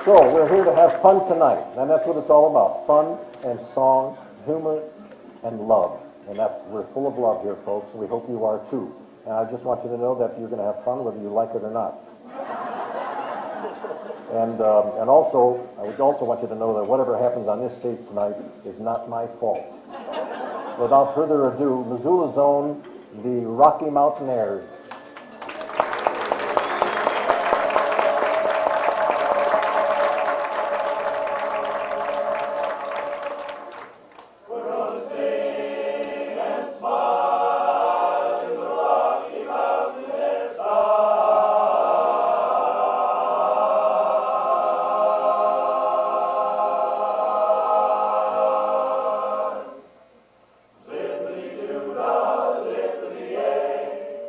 So we're here to have fun tonight, and that's what it's all about, fun and song, humor and love. And we're full of love here, folks, and we hope you are too. And I just want you to know that you're going to have fun whether you like it or not. And also, I would also want you to know that whatever happens on this stage tonight is not my fault. Without further ado, Missoula's own, the Rocky Mountainaires.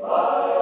Bye.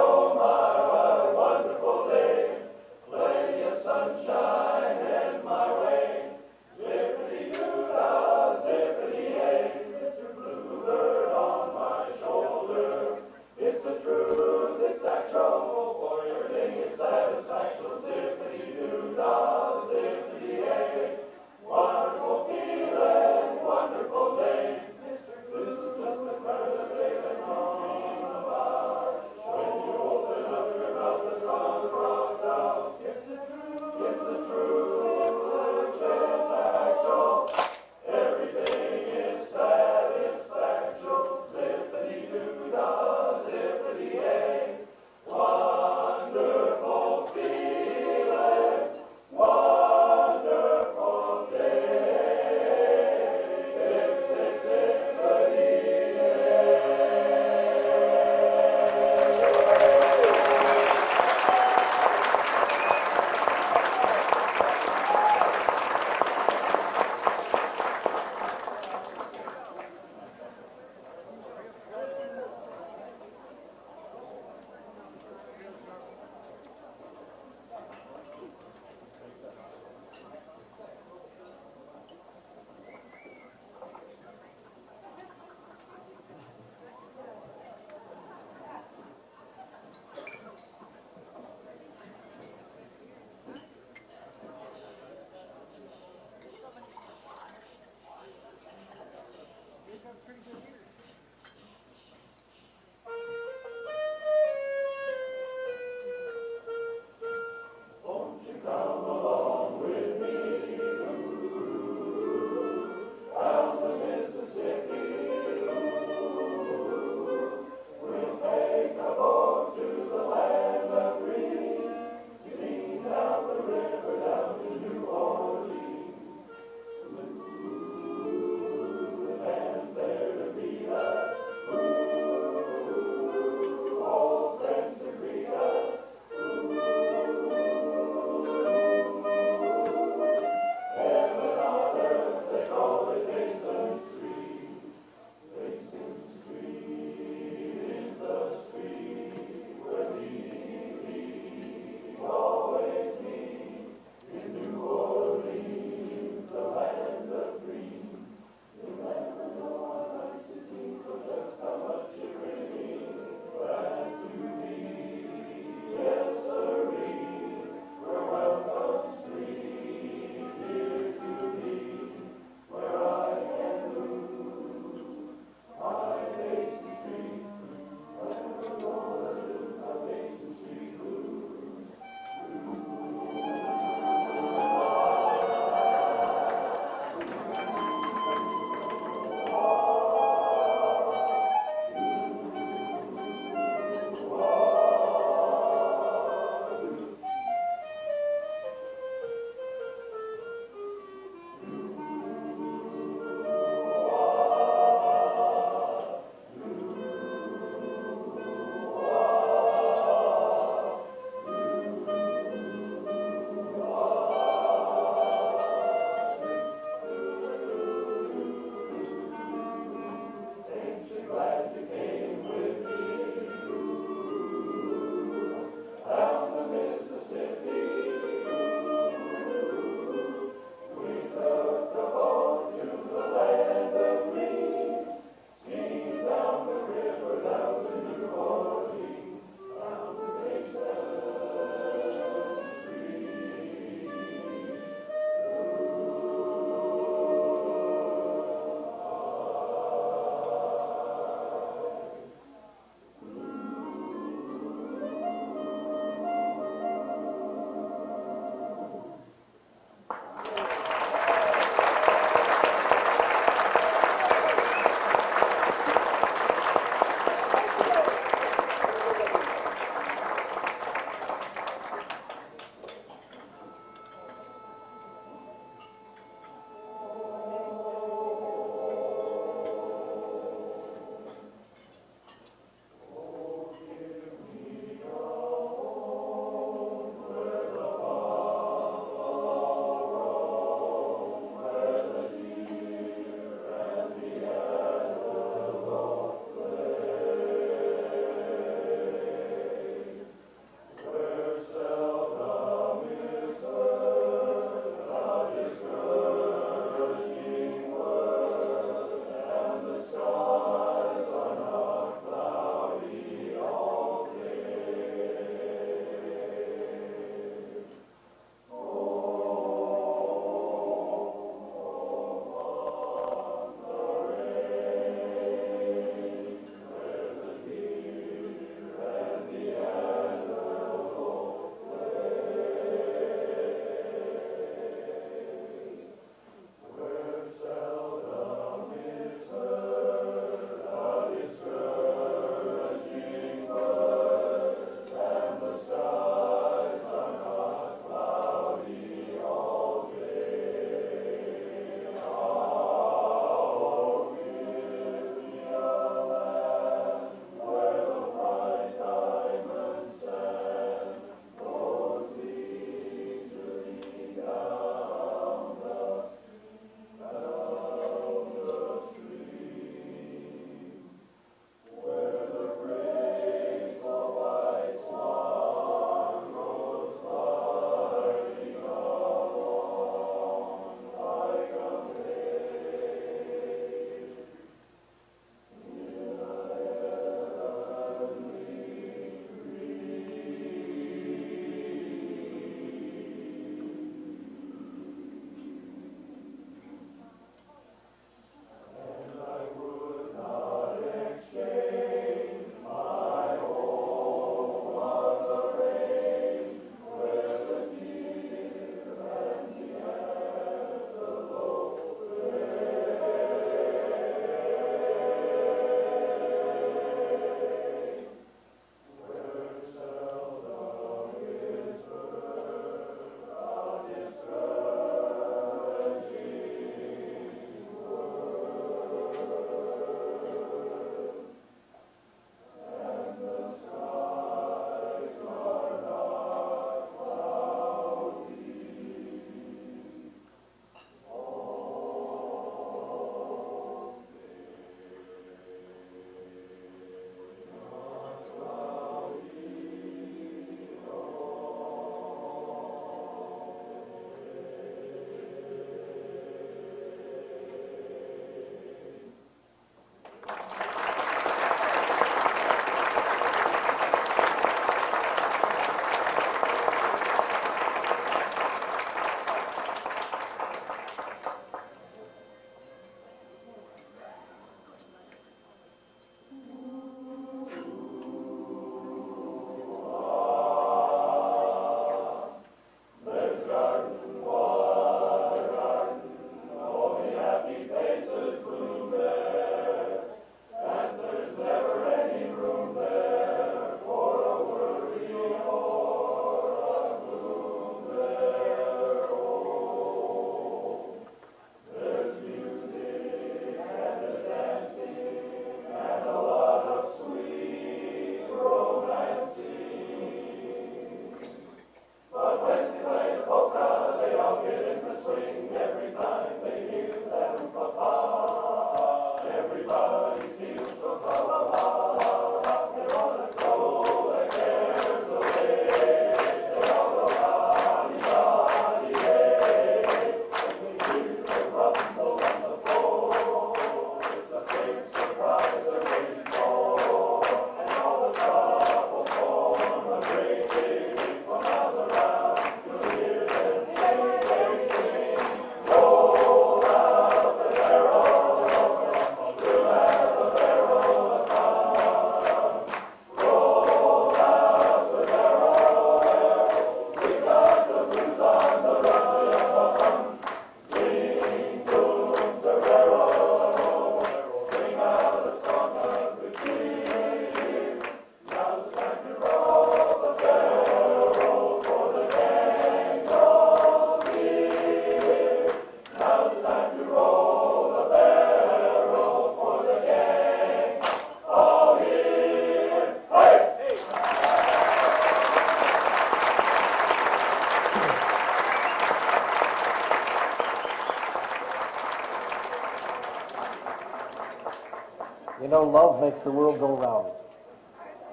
You know, love makes the world go round,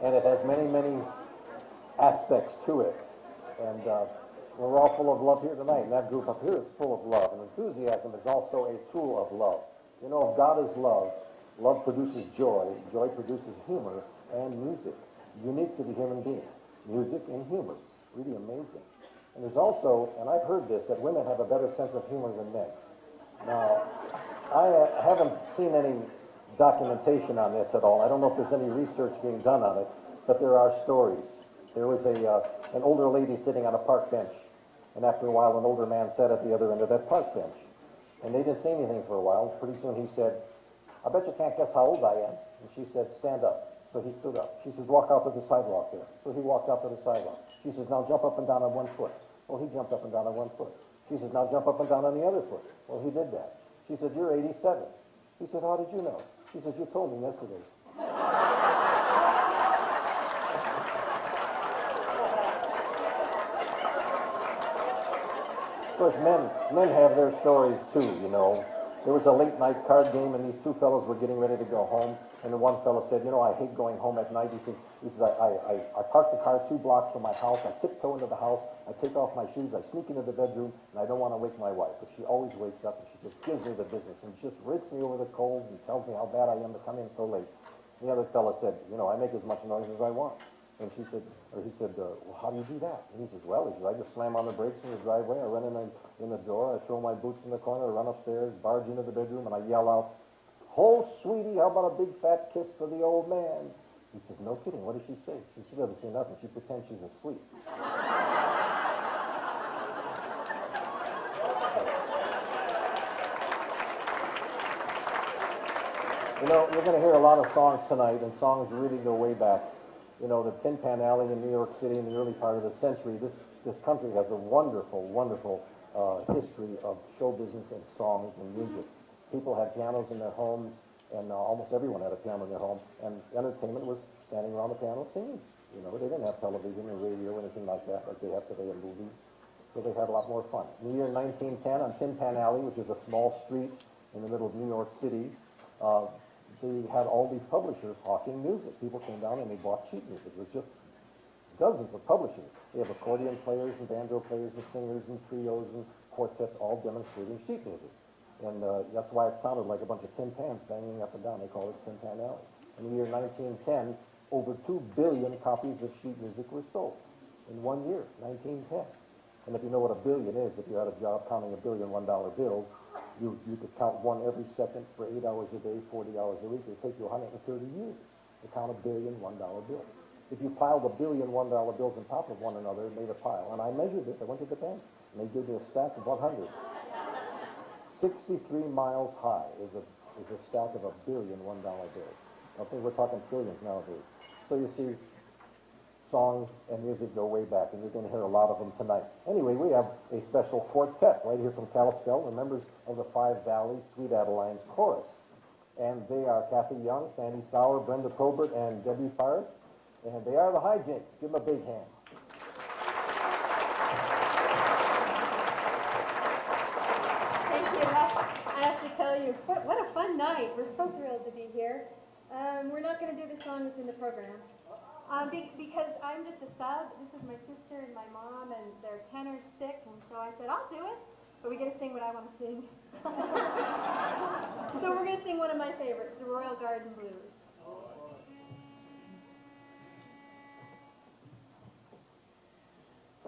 and it has many, many aspects to it. And we're all full of love here tonight, and that group up here is full of love. And enthusiasm is also a tool of love. You know, if God is love, love produces joy, joy produces humor and music, unique to the human being. Music and humor, really amazing. And there's also, and I've heard this, that women have a better sense of humor than men. Now, I haven't seen any documentation on this at all. I don't know if there's any research being done on it, but there are stories. There was an older lady sitting on a park bench, and after a while, an older man sat at the other end of that park bench. And they didn't say anything for a while. Pretty soon he said, "I bet you can't guess how old I am." And she said, "Stand up." So he stood up. She says, "Walk out to the sidewalk there." So he walked out to the sidewalk. She says, "Now jump up and down on one foot." Well, he jumped up and down on one foot. She says, "Now jump up and down on the other foot." Well, he did that. She said, "You're 87. He said, "How did you know?" She says, "You told me yesterday." Of course, men have their stories too, you know. There was a late night card game, and these two fellows were getting ready to go home. And the one fellow said, "You know, I hate going home at night." He says, I park the car 2 blocks from my house. I tiptoe into the house. I take off my shoes. I sneak into the bedroom, and I don't want to wake my wife. But she always wakes up, and she just gives me the business and just rakes me over the coals and tells me how bad I am to come in so late. The other fellow said, "You know, I make as much noise as I want." And he said, "Well, how do you do that?" And he says, "Well," I just slam on the brakes in the driveway. I run in the door. I throw my boots in the corner. I run upstairs, barge into the bedroom, and I yell out, "Oh, sweetie, how about a big fat kiss for the old man?" He says, "No kidding. What does she say?" She doesn't say nothing. She pretends she's asleep. You know, you're going to hear a lot of songs tonight, and songs really go way back. You know, the Tin Pan Alley in New York City in the early part of the century. This country has a wonderful, wonderful history of show business and songs and music. People had pianos in their homes, and almost everyone had a piano in their home, and entertainment was standing around the piano singing. You know, they didn't have television or radio or anything like that like they have today in movies, so they had a lot more fun. In the year 1910, on Tin Pan Alley, which is a small street in the middle of New York City, they had all these publishers hawking music. People came down and they bought sheet music. It was just dozens of publishers. They have accordion players and banjo players and singers and trios and quartets all demonstrating sheet music. And that's why it sounded like a bunch of tin pans banging up and down. They call it Tin Pan Alley. In the year 1910, over 2 billion copies of sheet music were sold in 1 year, 1910. And if you know what a billion is, if you had a job counting $1 billion $1 bills, you could count one every second for 8 hours a day, 40 hours a week. It would take you 130 years to count $1 billion $1 bills. If you piled $1 billion $1 bills on top of one another, it made a pile. And I measured this. I went to the bank, and they gave me a stack of 100. 63 miles high is a stack of $1 billion $1 bills. I think we're talking trillions nowadays. So you see, songs and music go way back, and you're going to hear a lot of them tonight. Anyway, we have a special quartet right here from Kalispell, the members of the Five Valleys Sweet Adelines Chorus. And they are Kathy Young, Sandy Sauer, Brenda Probert, and Debbie Farris. And they are the Hijinks. Give them a big hand. Thank you. I have to tell you, what a fun night. We're so thrilled to be here. We're not going to do the song that's in the program. Because I'm just a sub. This is my sister and my mom, and their tenor's sick, and so I said, I'll do it. But we got to sing what I want to sing. So we're going to sing one of my favorites, the Royal Garden Blues.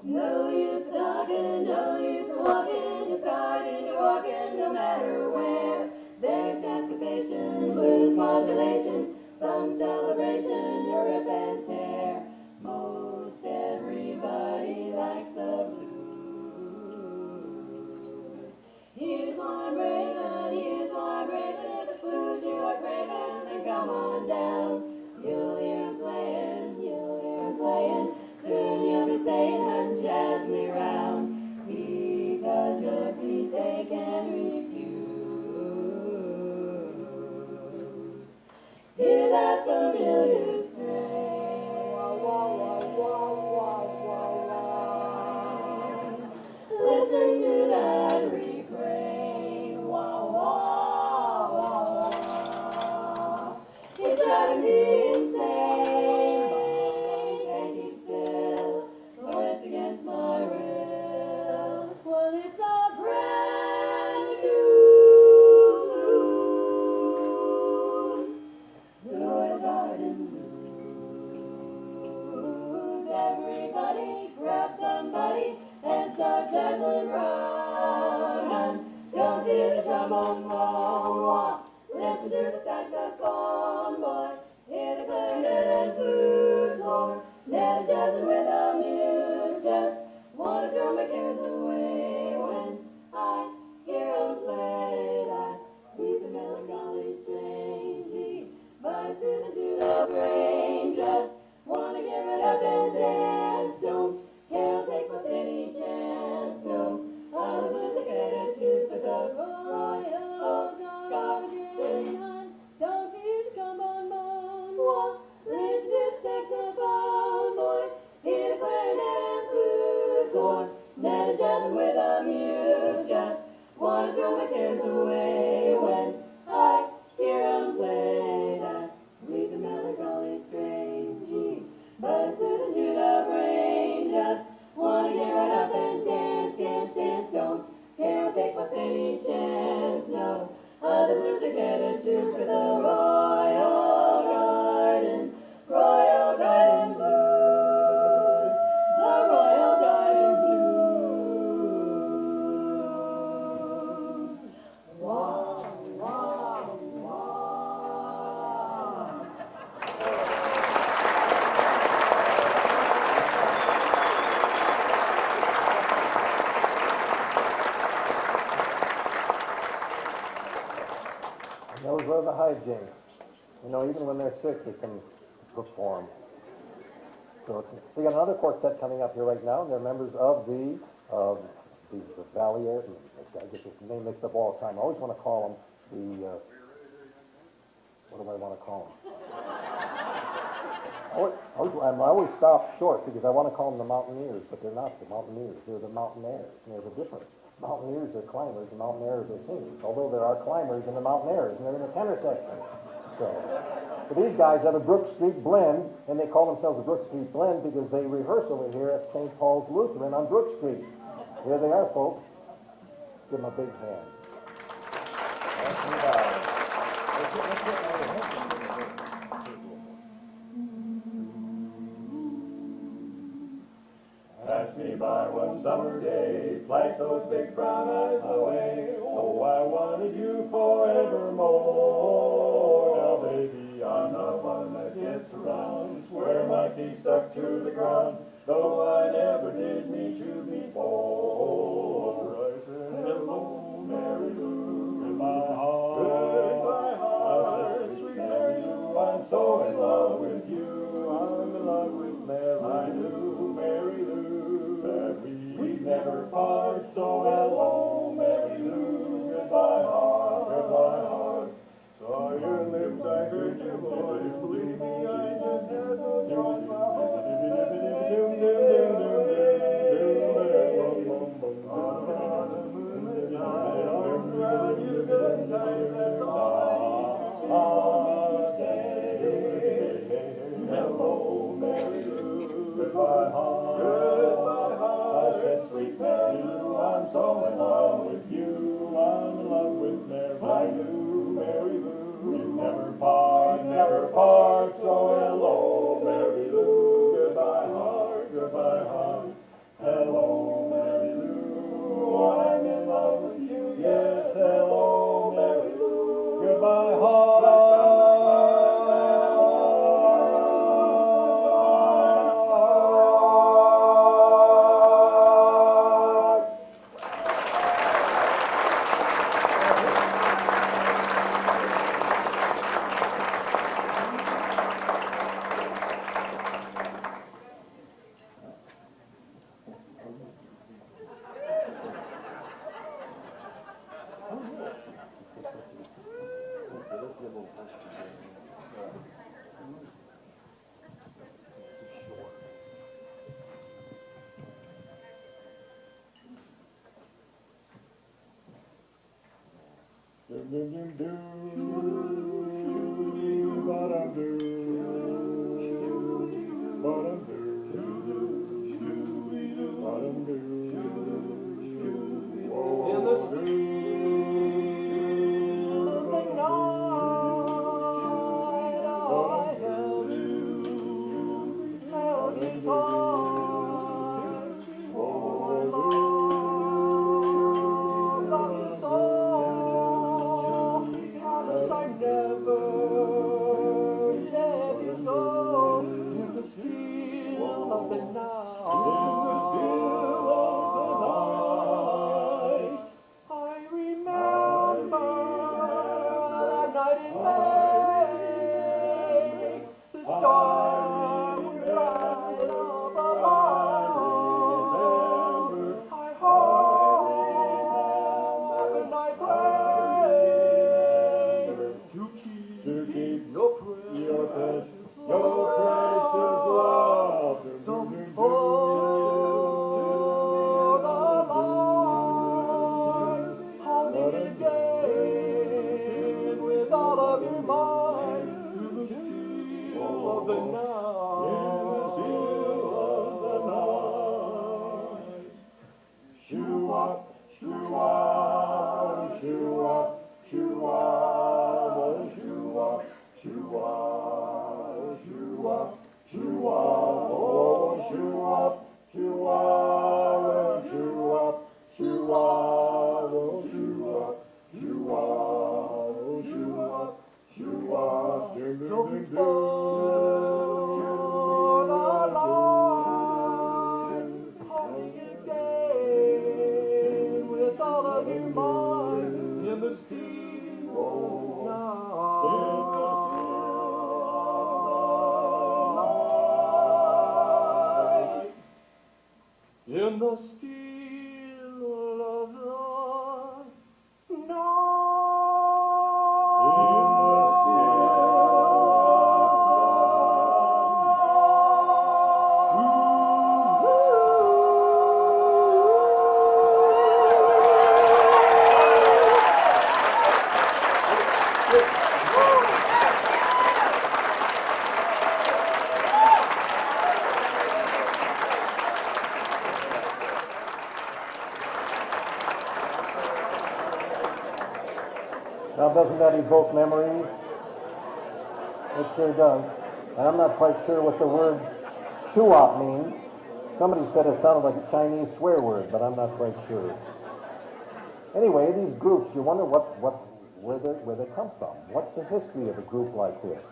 No use talking, no use walking, you're starting to walking no matter where. There's anticipation, blues modulation, some celebration, you rip and tear. Most everybody likes the blues. Here's one braving, here's one braving, if it's blues you are craving, then come on down. You'll hear 'em playing, you'll hear 'em playing, soon you'll be saying, unjazz me round, because your feet they can refuse. Hear that familiar strain, wah, wah, wah, wah, wah, wah, wah. Listen to that refrain, wah, wah, wah, wah. It's driving me insane, can't keep still, for it's against my will. Well, it's a brand new blues, Royal Garden blues. Everybody grab somebody and start jazzing round. Don't hear the trombone wah, wah. Listen to the saxophone boy. Hear the clarinet and blues horn. Now jazzing with a mule. Just wanna throw my cares away when I hear 'em play that sweet and melancholy strangely. But through the tune of rain, just wanna get right up and dance. Don't care, I'll take what's any chance. No, all the blues are headed to the Royal Garden. Don't use the trombone bone, wah. Listen to the saxophone boy. Hear the clarinet and flute horn. Now jazzing with a mule. Just wanna throw my cares away when I hear 'em play that sweet and melancholy strange. But it's soothing to the brain. Just wanna get right up and dance, dance, dance. Don't care, I'll take what's any chance. No, the blues are headed to for the Royal Garden, Royal Garden Blues, the Royal Garden Blues. Wah, wah, wah. And those are the hijinks. You know, even when they're sick, they can perform. So we got another quartet coming up here right now, and they're members of the Valliere. I get this name mixed up all the time. I always want to call them the, what do I want to call them? I always stop short because I want to call them the Mountaineers, but they're not the Mountaineers. They're the Mountainaires. And there's a difference. Mountaineers are climbers, and Mountainaires are singers. Although there are climbers in the Mountainaires, and they're in the tenor section. So, but these guys have a Brook Street Blend, and they call themselves a Brook Street Blend because they rehearse over here at St. Paul's Lutheran on Brook Street. Here they are, folks. Give them a big hand. Pass me by one summer day, flash those big brown eyes away. Oh, I wanted you forevermore. Now, baby, I'm the one that gets around, swear my feet stuck to the ground, though I never did meet you before. I said, hello, Mary Lou, goodbye heart, sweet Mary Lou, I'm so in love with you. I'm in love with Mary Lou, Mary Lou. We never part, so hello, Mary Lou, goodbye heart. Saw your lips, I heard your voice, believe me, I just had no choice. My heart on the moonlit night, arms around you good and tight, that's all I need to stay. Hello, Mary Lou, goodbye heart. I said, sweet Mary Lou, I'm so in love with you. I'm in love with Mary Lou, Mary Lou. We never part, never In the still of the night, I held you tight. Oh, love you so. Promise I never let you go. In the still of the night. I remember that night in May. The stars were bright up above. I hope and I pray to keep your precious love. Some for the Lord, hold me again with all of your might. In the still of the night. Shoo-wah, shoo-wah, shoo-wah, shoo-wah, oh, shoo-wah, shoo-wah, shoo-wah, shoo-wah, oh, shoo-wah, shoo-wah, shoo-wah, shoo-wah, oh, shoo-wah, shoo-wah, oh, shoo-wah, shoo-wah, so before the Lord, hold me again with all of your might. In the still of night. In the still of the night. Now, doesn't that evoke memories? It sure does. And I'm not quite sure what the word shoo-wop means. Somebody said it sounded like a Chinese swear word, but I'm not quite sure. Anyway, these groups, you wonder where they come from. What's the history of a group like this?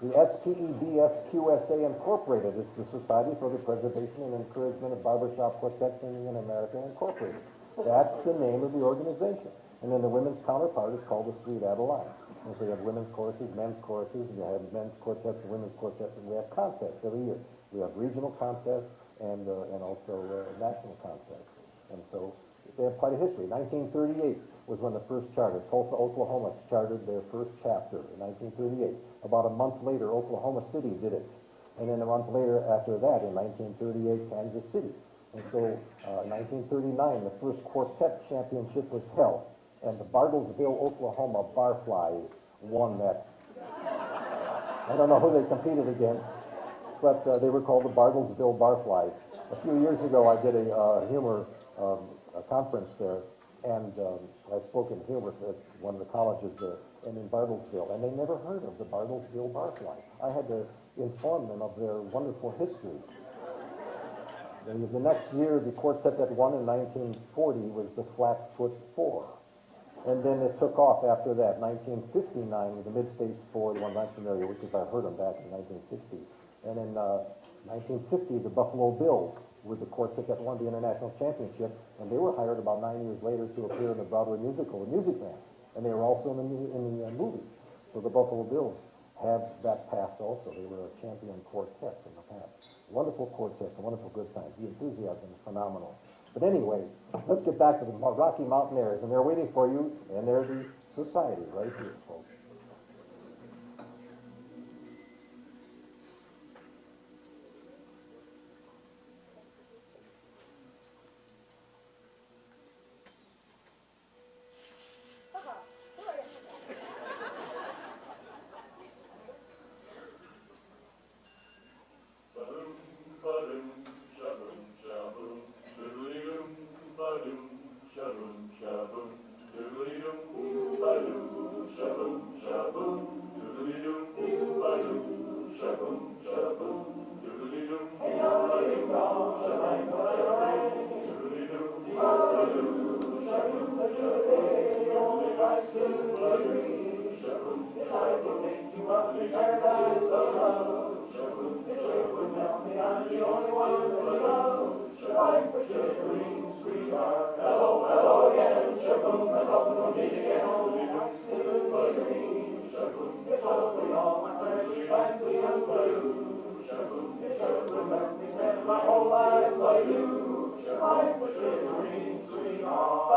The SPEBSQSA Incorporated is the Society for the Preservation and Encouragement of Barbershop Quartet Singing in America Incorporated. That's the name of the organization. And then the women's counterpart is called the Sweet Adelines. And so you have women's choruses, men's choruses, and you have men's quartets and women's quartets, and we have contests every year. We have regional contests and also national contests. And so they have quite a history. 1938 was when the first charter, Tulsa, Oklahoma, chartered their first chapter in 1938. About a month later, Oklahoma City did it. And then a month later after that, in 1938, Kansas City. And so in 1939, the first quartet championship was held. And the Bartlesville, Oklahoma Barflies won that. I don't know who they competed against, but they were called the Bartlesville Barflies. A few years ago, I did a humor a conference there, and I spoke in humor at one of the colleges there, and in Bartlesville, and they never heard of the Bartlesville Barfly. I had to inform them of their wonderful history. And the next year, the quartet that won in 1940 was the Flatfoot Four. And then it took off after that. 1959 was the Mid-States Four, the ones I'm familiar with, because I heard them back in the 1960s. And in 1950, the Buffalo Bills were the quartet that won the International Championship, and they were hired about 9 years later to appear in the Broadway musical, The Music Man. And they were also in the movie. So the Buffalo Bills have that past also. They were a champion quartet in the past. Wonderful quartets, a wonderful good times. The enthusiasm is phenomenal. But anyway, let's get back to the Rocky Mountainaires, and they're waiting for you, and they're the society right here, folks. the only one that you love. Life was shivering, sweetheart. Hello, hello again. Shaboom, and hoping we'll meet again. Shaboom, it's over all my friends. Frankly, I'm blue. Shaboom, it's over. Let me spend my whole life like you. Life was shivering, sweetheart.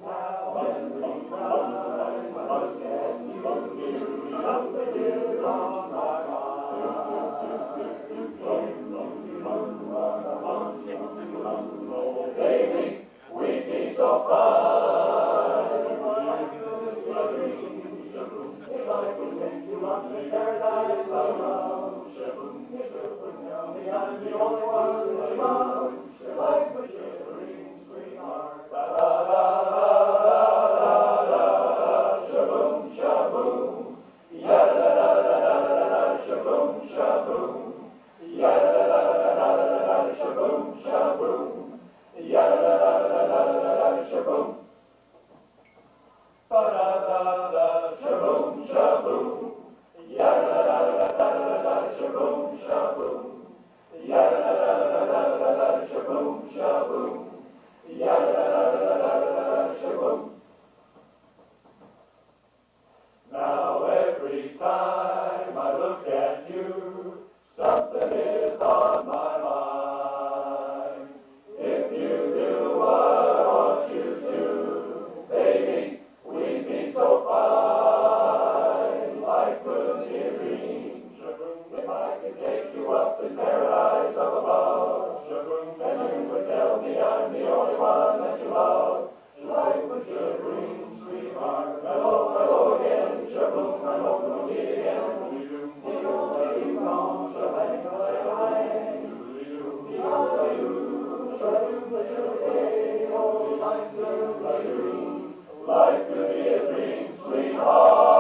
Now every time I look at you, something is on my mind. Baby, we'd be so fine. If I could make you up in paradise, I love. Tell me I'm the only one that you love. Life was shivering, sweetheart. Shaboom, shaboom. Ya-da-da-da-da-da-da-da-da. Shaboom, shaboom. Ya-da-da-da-da-da-da-da. Shaboom, shaboom. Ya-da-da-da-da-da-da-da. Shaboom. Ba-da-da-da. Shaboom, shaboom. Ya-da-da-da-da-da-da. Shaboom, shaboom. Ya-da-da-da-da-da-da. Shaboom, shaboom. Ya-da-da-da-da-da-da. Shaboom. Now every time I look at you, something is on my mind. If you do what I want you to, baby, we'd be so fine. Life could be a dream, if I could take you up in paradise up above, and you would tell me I'm the only one that you love. Life was shivering, sweetheart. Hello, hello again. Shaboom, I hope we'll meet again. Life could be a dream, sweetheart.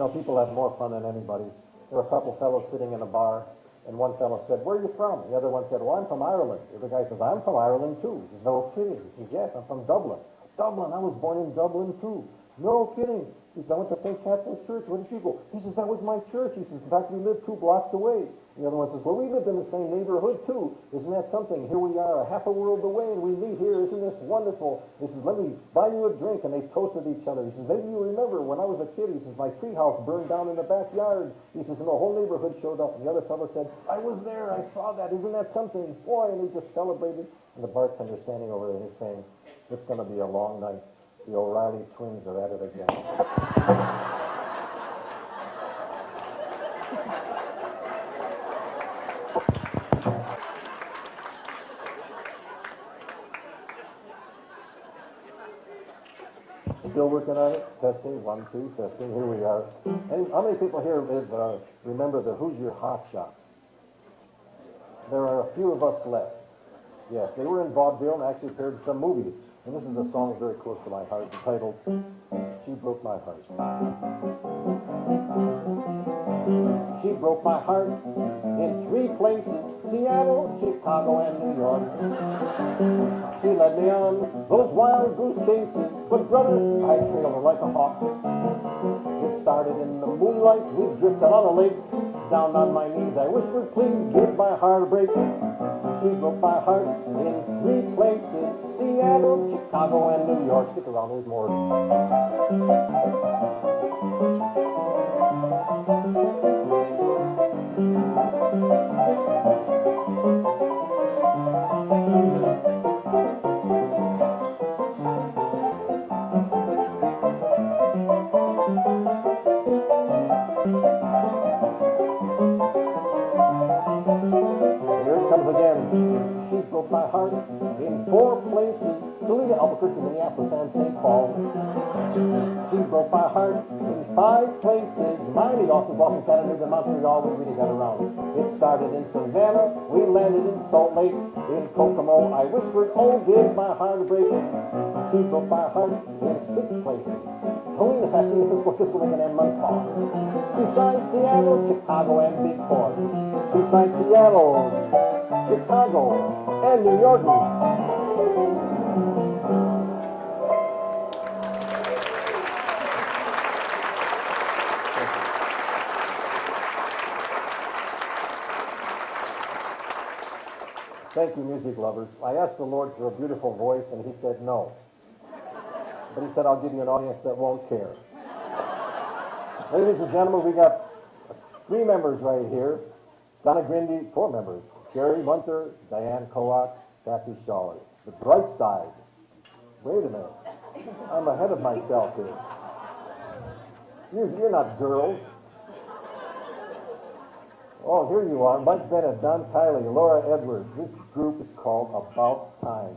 know, people have more fun than anybody. There were a couple fellows sitting in a bar, and one fellow said, "Where are you from?" The other one said, "Well, I'm from Ireland." The other guy says, "I'm from Ireland, too." He says, "No kidding." He says, "Yes, I'm from Dublin." "Dublin, I was born in Dublin, too." "No kidding." He says, "I went to St. Catherine's Church. Where did you go?" He says, "That was my church." He says, "In fact, we lived 2 blocks away." The other one says, "Well, we lived in the same neighborhood, too. Isn't that something? Here we are, a half a world away, and we meet here. Isn't this wonderful?" He says, "Let me buy you a drink." And they toasted each other. He says, "Maybe you remember when I was a kid," he says, "my treehouse burned down in the backyard." He says, "and the whole neighborhood showed up." And the other fellow said, "I was there. I saw that. Isn't that something?" Boy, and they just celebrated. And the bartender standing over there, he's saying, "It's going to be a long night. The O'Reilly twins are at it again." Still working on it. Testing, 1, 2, testing. Here we are. And how many people here remember the Hoosier Hot Shots? There are a few of us left. Yes, they were in vaudeville and actually appeared in some movies. And this is a song very close to my heart, entitled "She Broke My Heart." She broke my heart in 3 places: Seattle, Chicago, and New York. She led me on those wild goose chases, but brother, I trailed her like a hawk. It started in the moonlight, we drifted on a lake. Down on my knees I whispered, "Please give my heart a break." She broke my heart in 3 places: Seattle, Chicago, and New York. Stick around, there's more. She broke my heart in 4 places: Toledo, Albuquerque, Minneapolis, and St. Paul. She broke my heart in 5 places: Miami, Austin, Boston, Chattanooga, Montreal. We really got around. It started in Savannah, we landed in Salt Lake. In Kokomo, I whispered, "Oh, give my heart a break." She broke my heart in 6 places: Helena, Pasadena, Pittsburgh, Lincoln, and Montauk. Besides Seattle, Chicago, and Big Four. Besides Seattle, Chicago, and New York. Thank you, music lovers. I asked the Lord for a beautiful voice, and he said no. But he said, "I'll give you an audience that won't care." Ladies and gentlemen, we got 3 members right here. Donna Grindy, 4 members. Jerry Munter, Diane Coax, Kathy Shaw. The bright side. Wait a minute. I'm ahead of myself here. You're not girls. Oh, here you are. Mike Bennett, Don Kiley, Laura Edwards. This group is called About Time.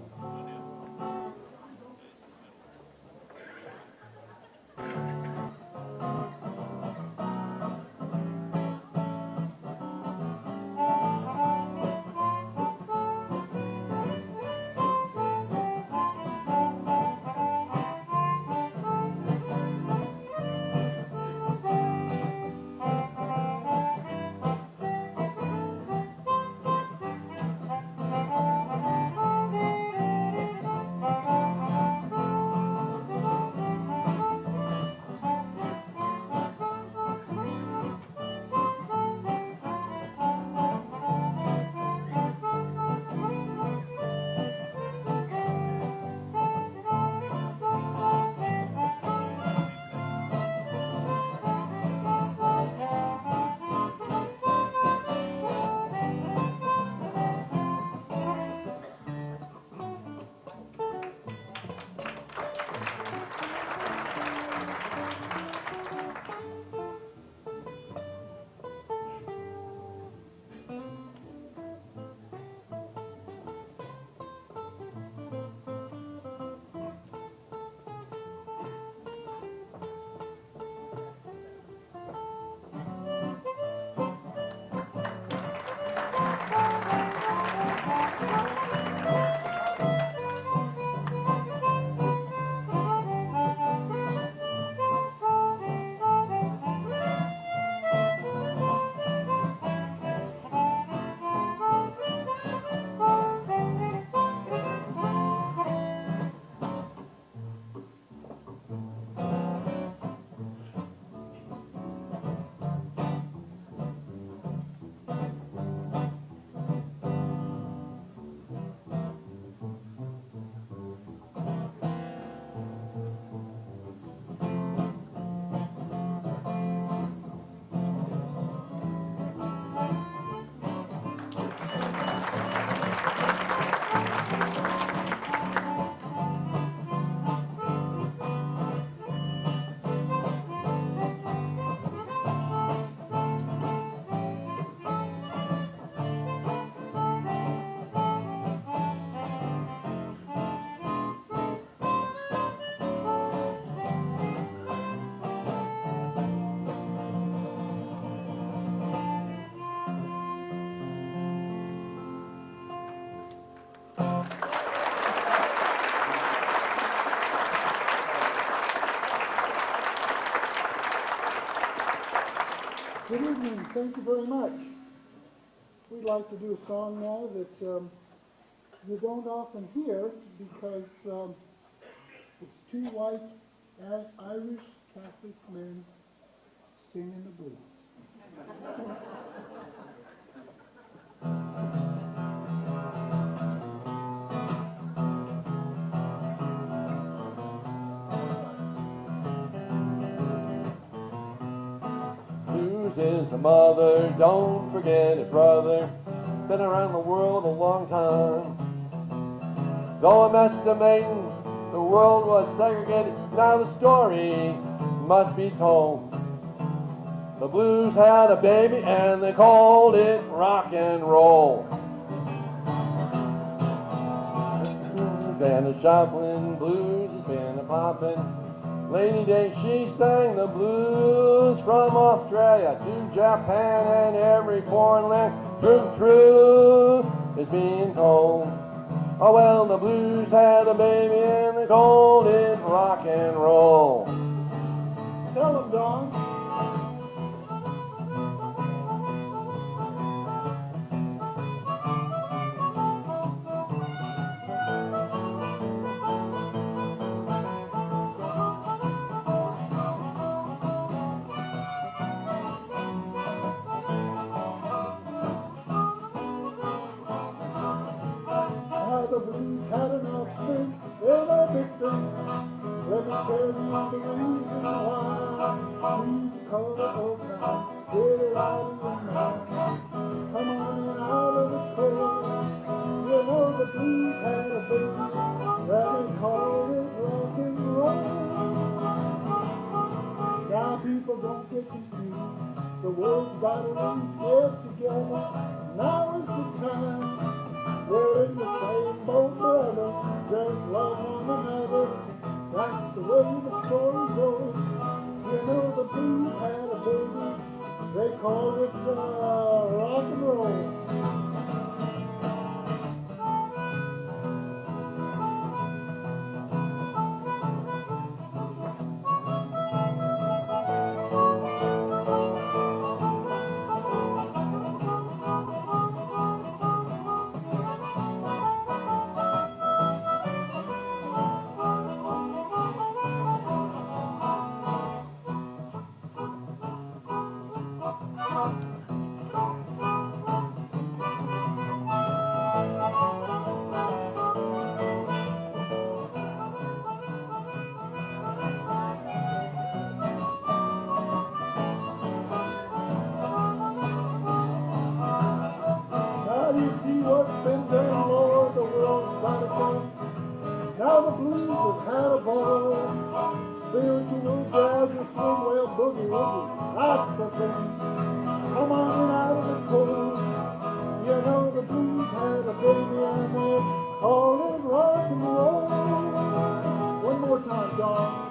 evening. Thank you very much. We'd like to do a song now that you don't often hear because it's two white Irish Catholic men singing the blues. Blues is a mother, don't forget it, brother. Been around the world a long time. Though I'm estimating the world was segregated, now the story must be told. The blues had a baby and they called it rock and roll. Janis Joplin blues has been a poppin'. Lady Day, she sang the blues from Australia to Japan and every foreign land. Truth is being told. Oh well, the blues had a baby and they called it rock and roll. Tell them, Don. Now the blues had an offspring, they're their victim. Let me tell you the reason why. We call it old time, get it out of your mind. Come on in out of the cold. You know the blues had a baby, that they called it rock and roll. Now people don't get confused, the world's got to get together. Now is the time. We're in the same boat, brother. Just love one another. That's the way the story goes. You know the blues had a baby. They called it rock and roll. Now you see what's been done, Lord, the world's got it done. Now the blues have had a ball. Spiritual jazz or swing, well, boogie woogie, that's the thing. Come on in out of the cold. You know the blues had a baby and they called it rock and roll. One more time, Don.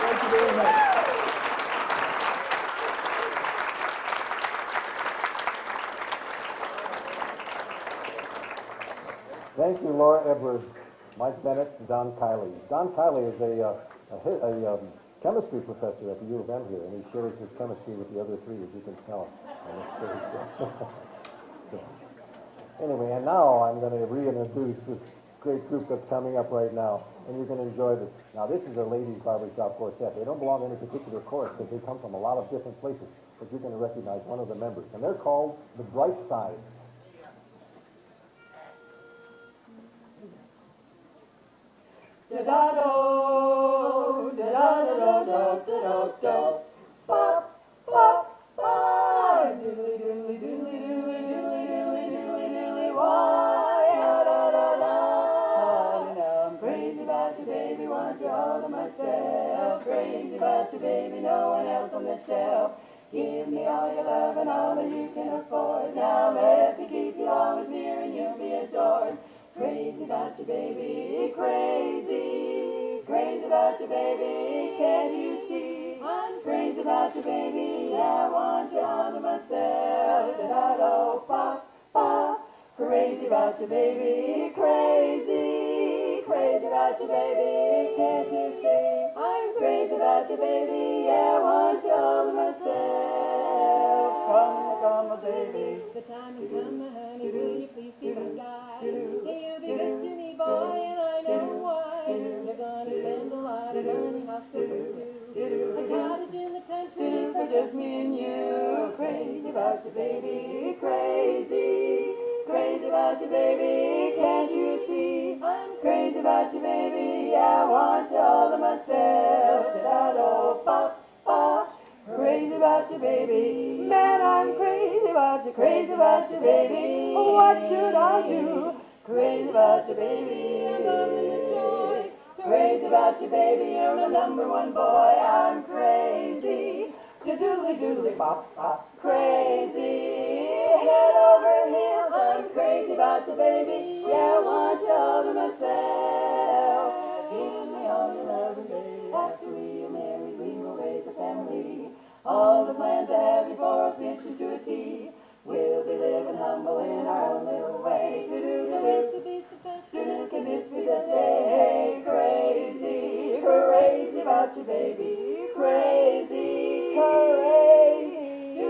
Thank you very much. Thank you, Laura Edwards, Mike Bennett, and Don Kiley. Don Kiley is a chemistry professor at the U of M here, and he shares his chemistry with the other three, as you can tell. And it's very good. Anyway, and now I'm going to reintroduce this great group that's coming up right now, and you're going to enjoy this. Now, this is a ladies' barbershop quartet. They don't belong to any particular chorus because they come from a lot of different places, but you're going to recognize one of the members, and they're called the Bright Side. da-da-do, da-da-da-do-do-do-do, bop, bop, bop, doodly, doodly, doodly, doodly, doodly, doodly, doodly, doodly, why, da-da-da-da. Now I'm crazy about you, baby, want you all to myself. Crazy about you, baby, no one else on the shelf. Give me all your love and all that you can afford. Now let me keep you always near and you'll be adored. Crazy about you, baby, crazy. Crazy about you, baby, can't you see? I'm crazy about you, baby, I want you all to myself. Da-da-do, pop, pop. Crazy about you, baby, crazy. Crazy about you, baby, can't you see? I'm crazy about you, baby, I want you all to myself. Come, baby. The time has come, honey, will you please be my guy? You'll be good to me, boy, and I know why. You're gonna spend a lot of money, hospital too. A cottage in the country For just me and you. Crazy about you, baby, crazy. Crazy about you, baby, can't you see? I'm crazy about you, baby, I want you all to myself. Da-da-do, pop, pop. Crazy about you, baby, man, I'm crazy about you, baby. What should I do? Crazy about you, baby, I'm loving the joy. Crazy about you, baby, you're my number one boy. I'm crazy, doodly doodly bop bop. Crazy, head over heels. I'm crazy about you, baby. Yeah, I want you all to myself. Give me all your love and baby. After we are married, we will raise a family. All the plans I have before I'll pitch you to a T. We'll be living humble in our own little way. to be so affectionate. Can this be the day? Crazy, crazy about you, baby. Crazy, crazy,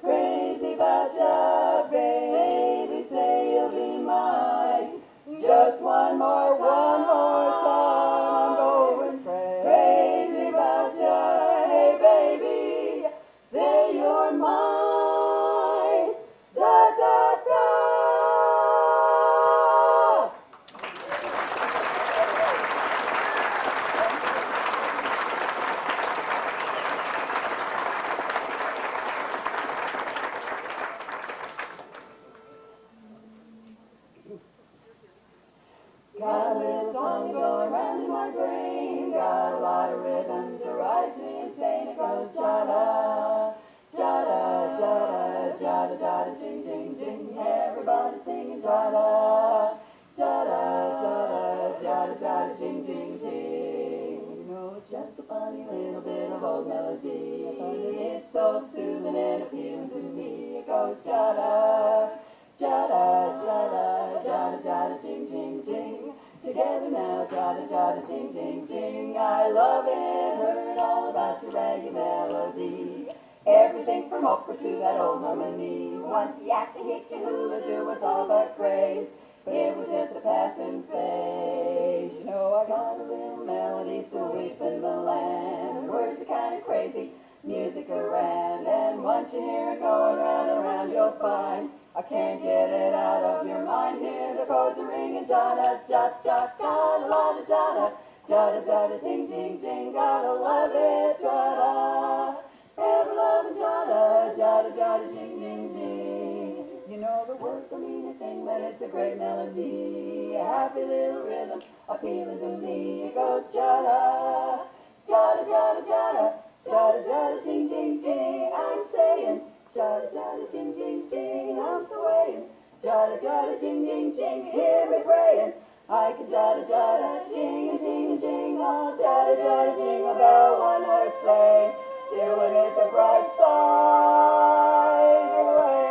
crazy about you, baby. Say you'll be mine. Just one more time. I'm going crazy about you, hey baby. Say you're mine. Da da da. Got a little song going round in my brain. Got a lot of rhythm to rise me insane. It goes jada, jada, jada, jada, jada, jing, jing, jing. Everybody singing jada, jada, jada, jada, jada, jing, jing, jing. You know, it's just a funny little bit of old melody. It's so soothing and appealing to me. It goes jada, jada, jada, jada, jada, jing, jing, jing. Together now, jada, jada, jing, jing, jing. I love it, heard all about your reggae melody. Everything from opera to that old harmony. Once the yak, the hick, and hula do was all but praise. It was just a passing phase. You know, I got a little melody sweeping the land. Words are kind of crazy, music's around. And once you hear it going round and round, you'll find I can't get it out of your mind. Here the chords are ringing, jada, jada, jada, got a lot of jada, jada, jada, jing, jing, jing, gotta love it, jada, ever loving jada, jada, jada, jing, jing, jing. You know the words don't mean a thing, but it's a great melody, a happy little rhythm, appealing to me. It goes jada, jada, jada, jada, jada, jada, jing, jing, jing. I'm saying jada, jada, jing, jing, jing, I'm swaying. Jada, jada, jing, jing, jing, hear me praying. I can jada, jada, jing, and jing, and jing, all jada, jada, jingle bell, one horse sleigh, doing it the bright side away.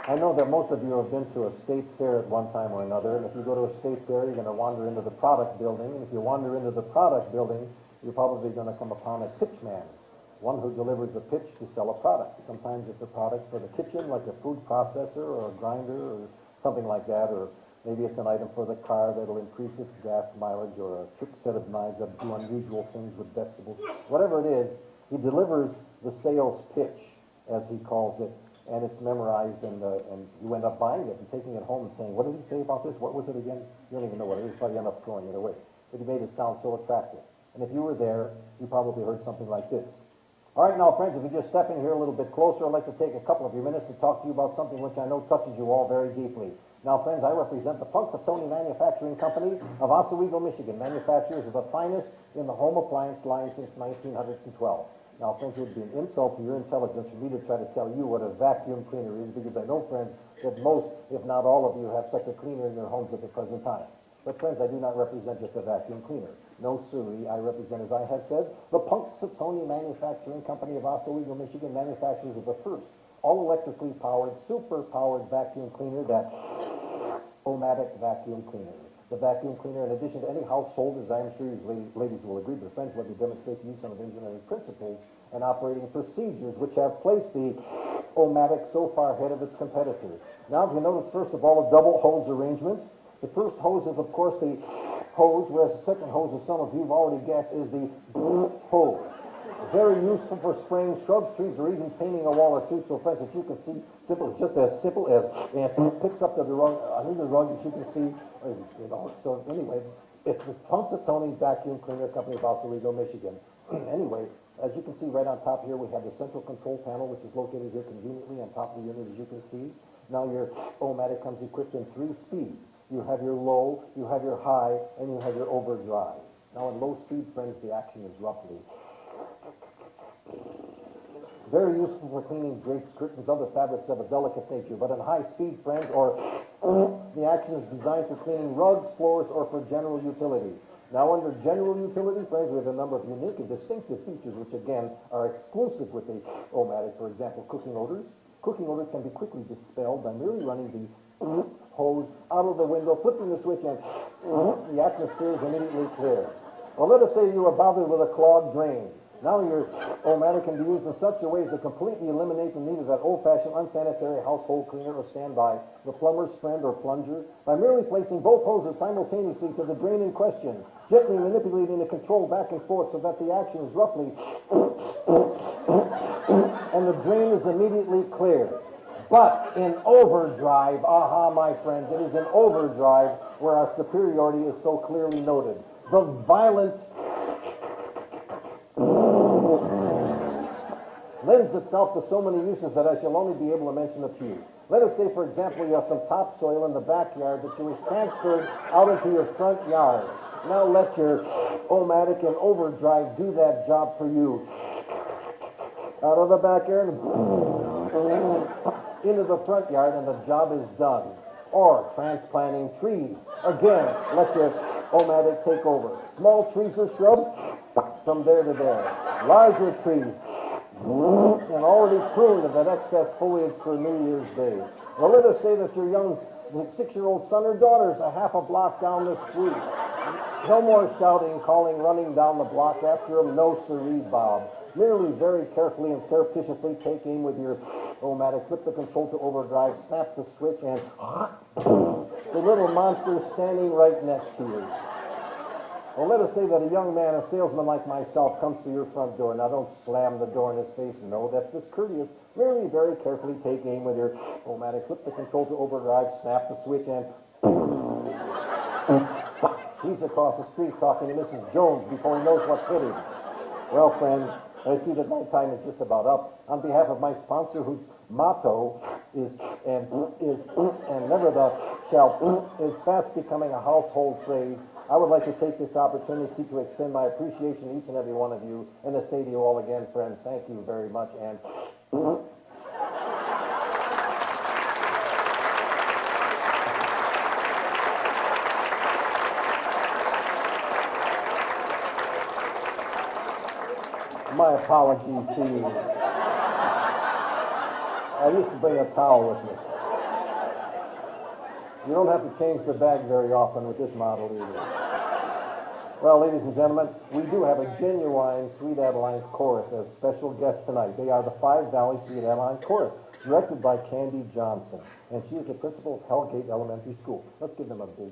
I know that most of you have been to a state fair at one time or another, and if you go to a state fair, you're going to wander into the product building, and if you wander into the product building, you're probably going to come upon a pitch man, one who delivers a pitch to sell a product. Sometimes it's a product for the kitchen, like a food processor or a grinder or something like that, or Maybe it's an item for the car that'll increase its gas mileage, or a trick set of knives that do unusual things with vegetables. Whatever it is, he delivers the sales pitch, as he calls it, and it's memorized, and you end up buying it and taking it home and saying, what did he say about this? What was it again? You don't even know what it is, so you end up throwing it away. But he made it sound so attractive. And if you were there, you probably heard something like this. All right, now, friends, if you just step in here a little bit closer, I'd like to take a couple of your minutes to talk to you about something which I know touches you all very deeply. Now, friends, I represent the Punxsutawney Manufacturing Company of Oswego, Michigan, manufacturers of the finest in the home appliance line since 1912. Now, friends, it would be an insult to your intelligence for me to try to tell you what a vacuum cleaner is, because I know, friends, that most, if not all of you, have such a cleaner in your homes at the present time. But, friends, I do not represent just a vacuum cleaner. No, sirree, I represent, as I have said, the Punxsutawney Manufacturing Company of Oswego, Michigan, manufacturers of the first all-electrically powered, super-powered vacuum cleaner, that O-Matic vacuum cleaner. The vacuum cleaner, in addition to any household, as I am sure you ladies will agree, but friends, let me demonstrate to you some of the engineering principles and operating procedures which have placed the O-Matic so far ahead of its competitors. Now, if you notice, first of all, a double hose arrangement. The first hose is, of course, the hose, whereas the second hose, as some of you have already guessed, is the hose. Very useful for spraying shrubs, trees, or even painting a wall or two. So, friends, as you can see, just as simple as it picks up the rug, under the rug, as you can see. So anyway, it's the Punxsutawney Vacuum Cleaner Company of Oswego, Michigan. Anyway, as you can see right on top here, we have the central control panel, which is located here conveniently on top of the unit, as you can see. Now your O-Matic comes equipped in 3 speeds. You have your low, you have your high, and you have your overdrive. Now in low speed, friends, the action is roughly. Very useful for cleaning drapes, curtains, other fabrics of a delicate nature. But in high speed, friends, or the action is designed for cleaning rugs, floors, or for general utility. Now under general utility, friends, we have a number of unique and distinctive features which, again, are exclusive with the O-Matic. For example, cooking odors. Cooking odors can be quickly dispelled by merely running the hose out of the window, flipping the switch, and the atmosphere is immediately clear. Well, let us say you are bothered with a clogged drain. Now your O-Matic can be used in such a way as to completely eliminate the need of that old-fashioned unsanitary household cleaner or standby, the plumber's friend or plunger, by merely placing both hoses simultaneously to the drain in question, gently manipulating the control back and forth so that the action is roughly and the drain is immediately cleared. But in overdrive, aha, my friends, it is in overdrive where our superiority is so clearly noted. The violent lends itself to so many uses that I shall only be able to mention a few. Let us say, for example, you have some topsoil in the backyard that you wish transferred out into your front yard. Now let your O-Matic and overdrive do that job for you. Out of the backyard, into the front yard, and the job is done. Or transplanting trees. Again, let your O-Matic take over. Small trees or shrubs, from there to there. Larger trees, and already pruned of that excess foliage for New Year's Day. Well, let us say that your young 6-year-old son or daughter is a half a block down the street. No more shouting, calling, running down the block after him. No siree, Bob. Merely very carefully and surreptitiously take aim with your O-Matic, flip the control to overdrive, snap the switch, and the little monster is standing right next to you. Well, let us say that a young man, a salesman like myself, comes to your front door. Now, don't slam the door in his face. No, that's discourteous. Merely very carefully take aim with your O-Matic, flip the control to overdrive, snap the switch, and he's across the street talking to Mrs. Jones before he knows what's hit him. Well, friends, I see that my time is just about up. On behalf of my sponsor, whose motto is never the shall is fast becoming a household phrase, I would like to take this opportunity to extend my appreciation to each and every one of you, and to say to you all again, friends, thank you very much, and my apologies to you. I used to bring a towel with me. You don't have to change the bag very often with this model either. Well, ladies and gentlemen, we do have a genuine Sweet Adelines chorus as special guests tonight. They are the Five Valleys Sweet Adelines chorus. directed by Candy Johnson, and she is the principal of Hellgate Elementary School. Let's give them a big hand.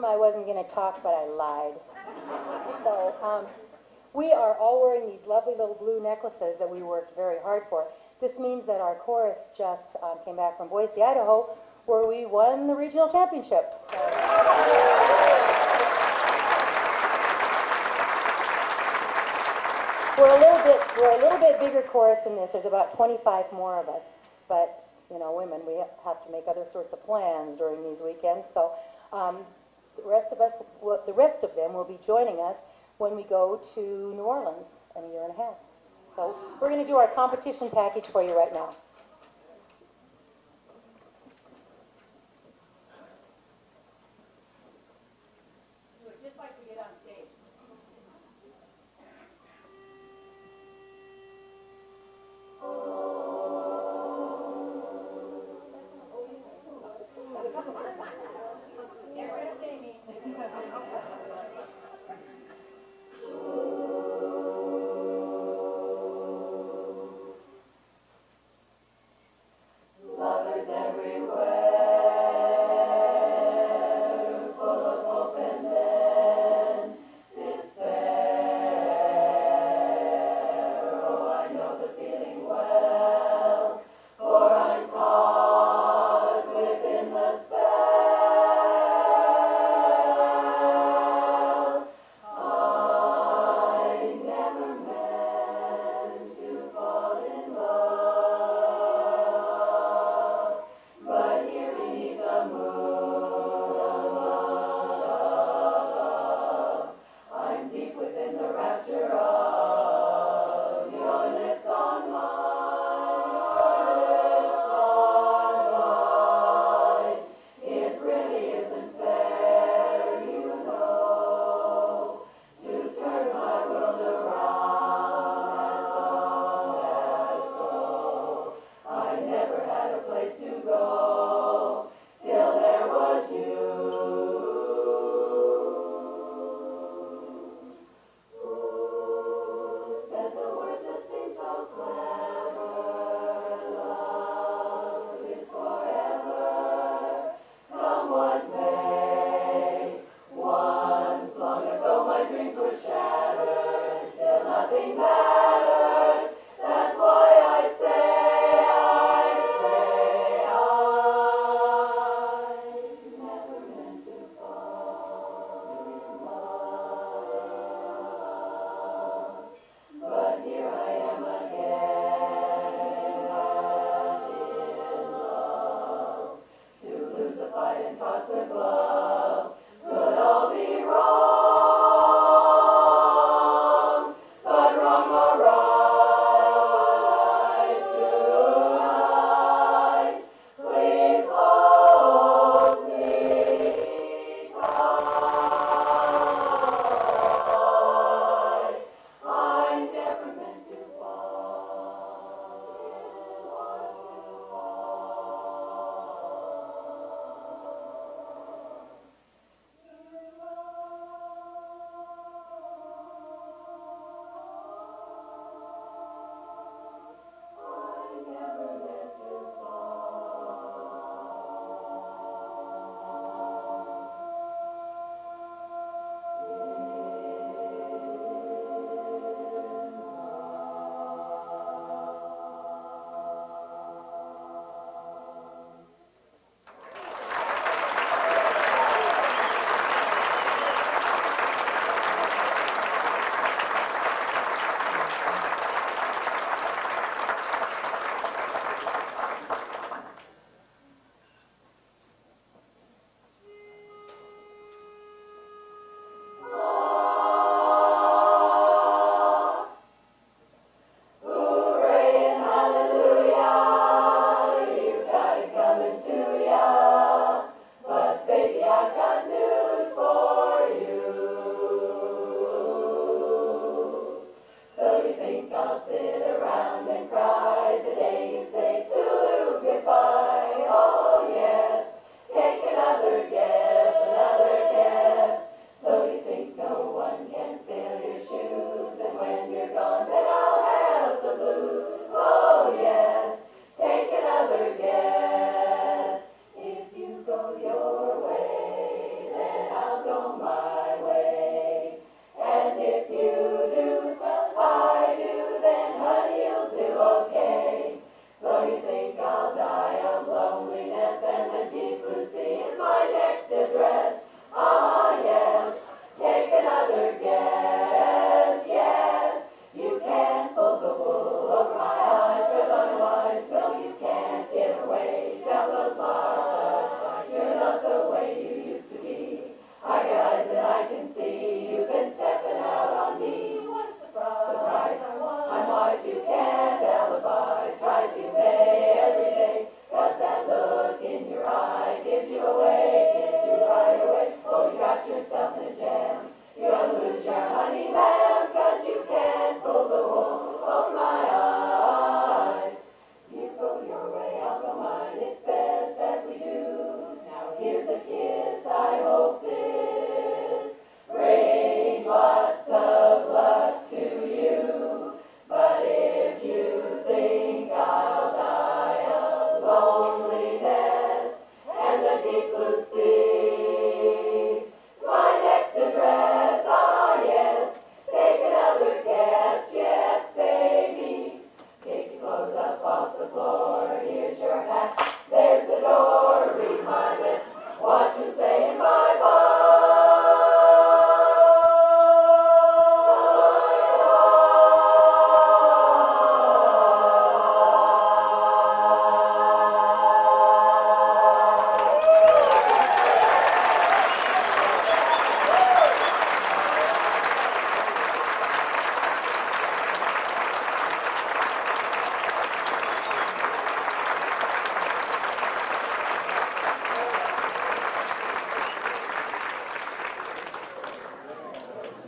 I wasn't going to talk, but I lied. So, we are all wearing these lovely little blue necklaces that we worked very hard for. This means that our chorus just came back from Boise, Idaho, where we won the regional championship. We're a little bit bigger chorus than this. There's about 25 more of us, but you know, women, we have to make other sorts of plans during these weekends. So the rest of them will be joining us when we go to New Orleans in a year and a half. So we're going to do our competition package for you right now. Do it just like we did on stage. and toss a glove. Could all be wrong, but wrong or right tonight. Please hold me tight. I never meant to fall.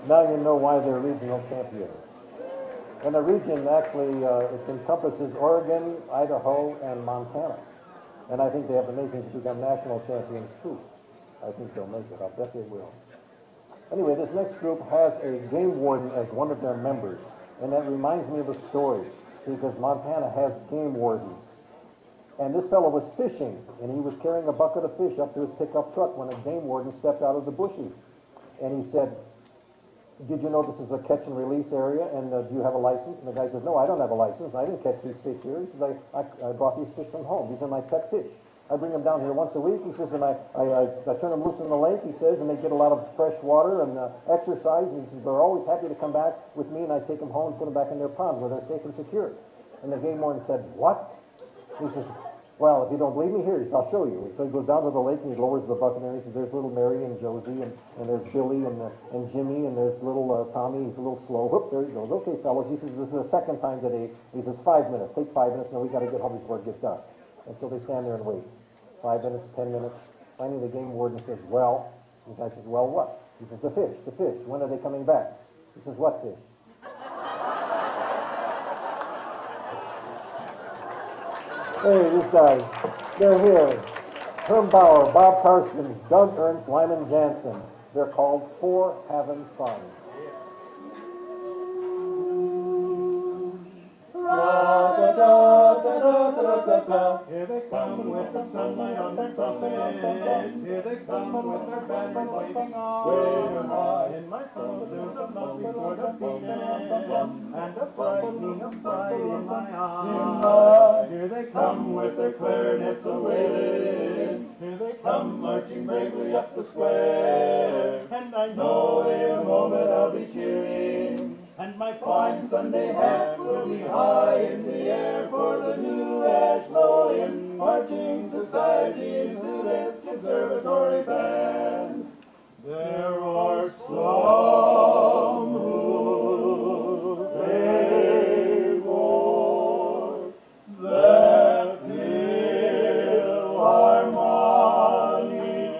Now you know why they're regional champions. And the region actually, it encompasses Oregon, Idaho, and Montana. And I think they have the makings to become national champions too. I think they'll make it. I bet they will. Anyway, this next group has a game warden as one of their members. And that reminds me of a story, because Montana has game wardens. And this fellow was fishing, and he was carrying a bucket of fish up to his pickup truck when a game warden stepped out of the bushes. And he said, "Did you know this is a catch and release area, and do you have a license?" And the guy says, "No, I don't have a license. I didn't catch these fish here." He says, I brought these fish from home. These are my pet fish. I bring them down here once a week." He says, "and I turn them loose in the lake," he says, "and they get a lot of fresh water and exercise." And he says, "They're always happy to come back with me, and I take them home and put them back in their pond where they're safe and secure." And the game warden said, "What?" He says, Well, if you don't believe me, here, I'll show you. So he goes down to the lake and he lowers the bucket and he says, there's little Mary and Josie and there's Billy and Jimmy and there's little Tommy. He's a little slow. Whoop, there he goes. Okay, fellas. He says, this is the second time today. He says, 5 minutes. Take 5 minutes. Now we got to get home before it gets done. And so they stand there and wait. 5 minutes, 10 minutes. Finally, the game warden says, well, the guy says, well, what? He says, the fish, the fish. When are they coming back? He says, what fish? Hey, these guys, they're here. Herm Bauer, Bob Karskens, Doug Ernst, Lyman Jansen. They're called For Having Fun. Here they come with the sunlight on their trumpets. Here they come with their banners waving on. In my throat there's a lovely sort of beating, and a brightening of pride in my eye. Here they come with their clarinets a-wailing. Here they come marching bravely up the square. And I know in a moment I'll be cheering, and my fine Sunday hat will be high in the air for the new Ashmolean Marching Society Students Conservatory Band. There are some who pay more that fill our money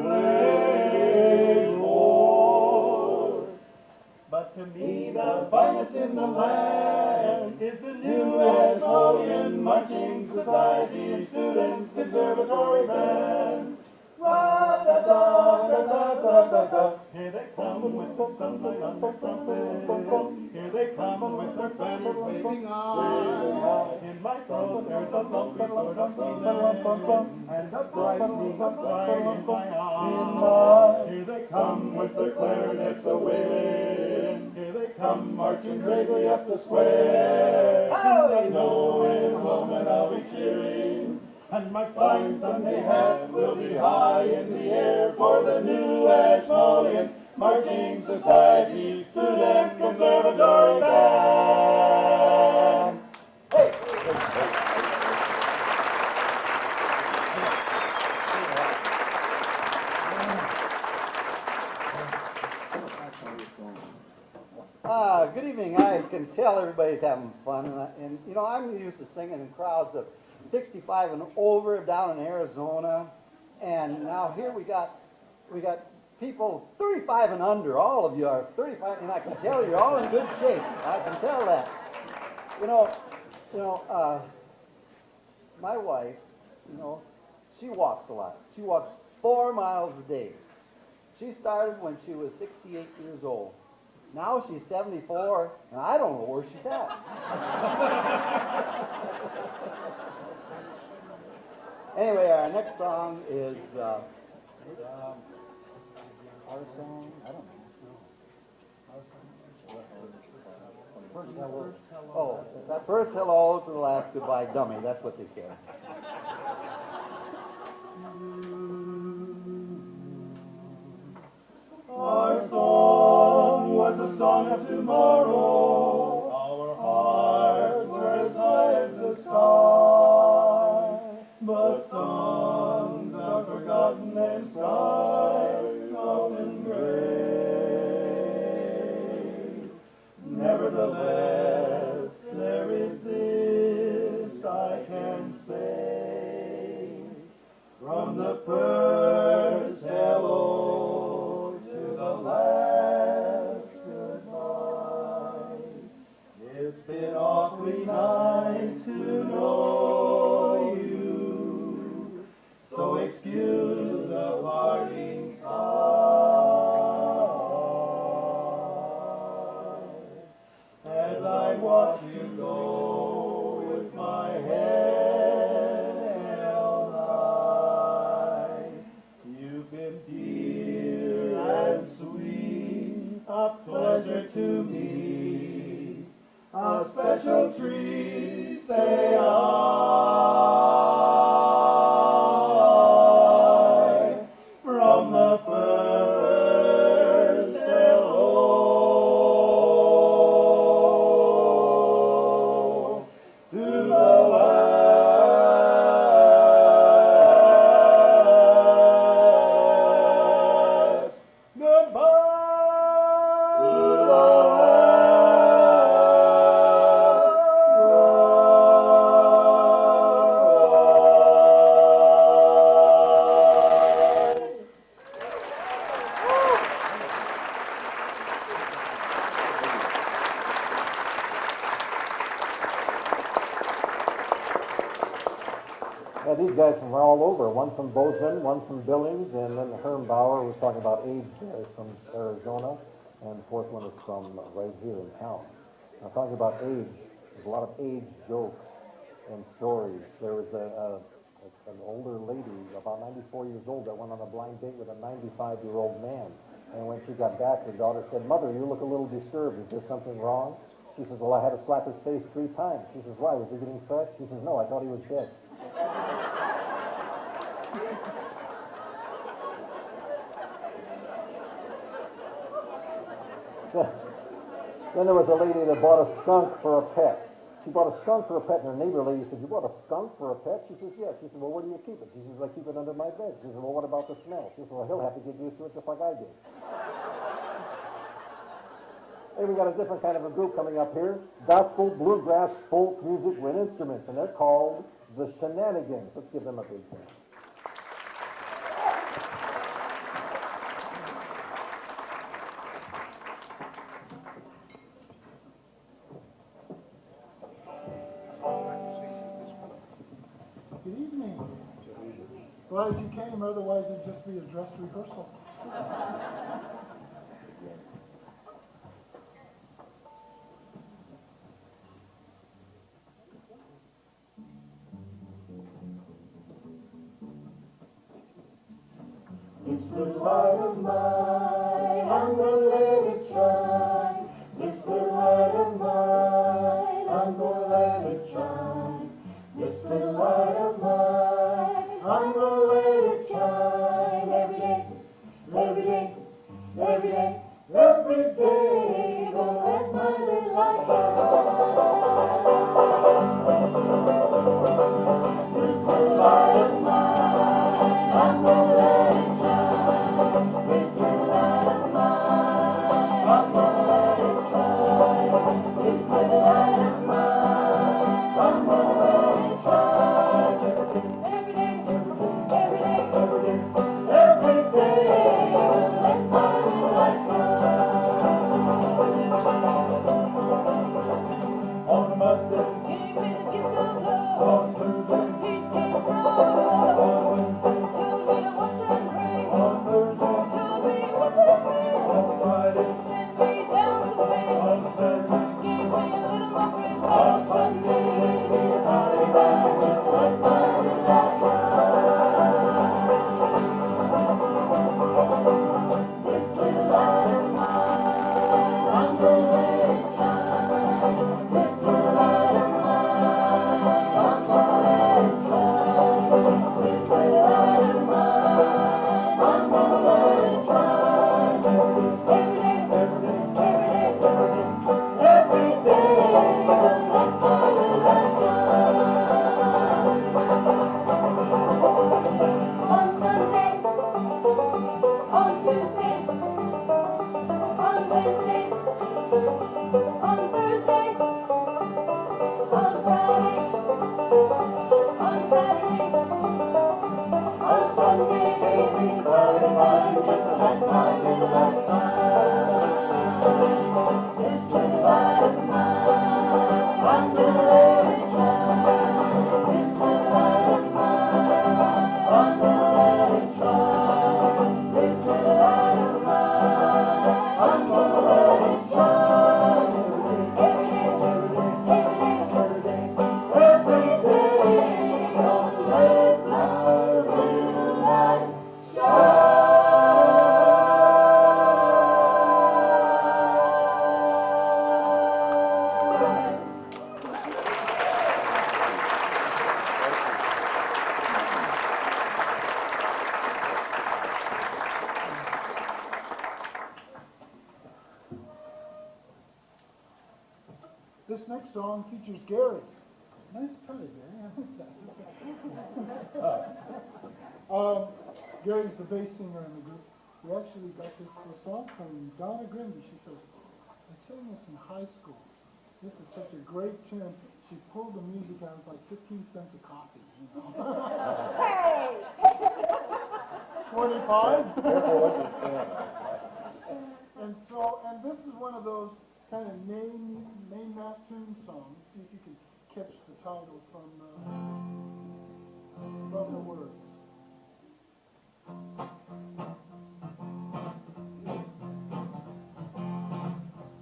play more. But to me the finest in the land is the new Ashmolean Marching Society Students Conservatory Band. Ra-da-da-da-da-da-da-da. Here they come with the sunlight on their trumpets. Here they come with their banners waving high. In my throat there's a lovely sort of feeling, and a brightening of pride in my eye. Here they come with their clarinets a-wailing. Here they come marching bravely up the square. And I know in a moment I'll be cheering, and my fine Sunday hat will be high in the air for the new Ashmolean Marching Society Students Conservatory Band. Hey! Good evening. I can tell everybody's having fun, and you know, I'm used to singing in crowds of 65 and over down in Arizona, and now here we got people 35 and under. All of you are 35, and I can tell you're all in good shape. I can tell that. You know, my wife, she walks a lot. She walks 4 miles a day. She started when she was 68 years old. Now she's 74, and I don't know where she's at. Anyway, our next song is our song. I don't know. Oh, that's first hello to the last goodbye, dummy. That's what they said. Our song was a song of tomorrow. Our hearts were as high as the sky. But songs are forgotten and skies often gray. Nevertheless, there is this I can say. From the first hello to the last goodbye, it's been awfully nice to know you. So excuse the parting sigh as I watch you go with my head held high. guys from all over. One from Bozeman, one from Billings, and then Herm Bauer was talking about age from Arizona, and the fourth one is from right here in town. Now, talking about age, there's a lot of age jokes and stories. There was an older lady, about 94 years old, that went on a blind date with a 95-year-old man. And when she got back, her daughter said, "Mother, you look a little disturbed. Is there something wrong?" She says, "Well, I had to slap his face 3 times." She says, "Why? Was he getting fresh?" She says, "No, I thought he was dead." Then there was a lady that bought a skunk for a pet. She bought a skunk for a pet, and her neighbor lady said, "You bought a skunk for a pet?" She says, "Yes." She said, "Well, where do you keep it?" She says, "I keep it under my bed." She said, "Well, what about the smell?" She said, "Well, he'll have to get used to it just like I did." Hey, we got a different kind of a group coming up here. Gospel, bluegrass, folk music with instruments, and they're called the Shenanigans. Let's give them a big hand. Good evening. Glad you came, otherwise it'd just be a dress rehearsal. This little light of mine, I'm gonna let it shine. This little light of mine, I'm gonna let it shine. This little light of mine, I'm gonna let it shine. Every day, every day, every day, every day, gonna let my little light shine. This little light of mine, I'm gonna let it shine. This little light of mine, I'm gonna let it shine. This little light of mine, I'm gonna let it shine. Every day, every day, every day, every day, let my little light shine. On Monday, give me the gift of love. On Tuesday, peace came from. On Wednesday, tell me to watch and pray. On Thursday, tell me what to say. On Friday, send me down to faith. On Saturday, give me a little more grace. On Sunday, make me a party man. Just let my little light shine. This little light of mine, I'm gonna let it shine. This little light of mine, I'm gonna let it shine. This little light of mine, I'm gonna let it shine. Every day, every day, every day, every day, let my little light shine. On Monday, on Tuesday, on Wednesday, on Thursday, on Friday, on Saturday, on Sunday, baby, party mine, just to let my little light shine. This little light of mine, I'm gonna let it shine. This little light of mine, I'm gonna let it shine. This little light of mine, I'm gonna let it shine. Every day, every day, every day, every day, gonna let my little light shine. This next song features Gary. Nice try, Gary. I like that. Gary's the bass singer in the group. We actually got this song from Donna Grimby. She says, "I sang this in high school. This is such a great tune." She pulled the music out. It was like 15 cents a copy. You know? Hey! 25. Careful what you say. And this is one of those kind of name that tune songs. See if you can catch the title from from the words.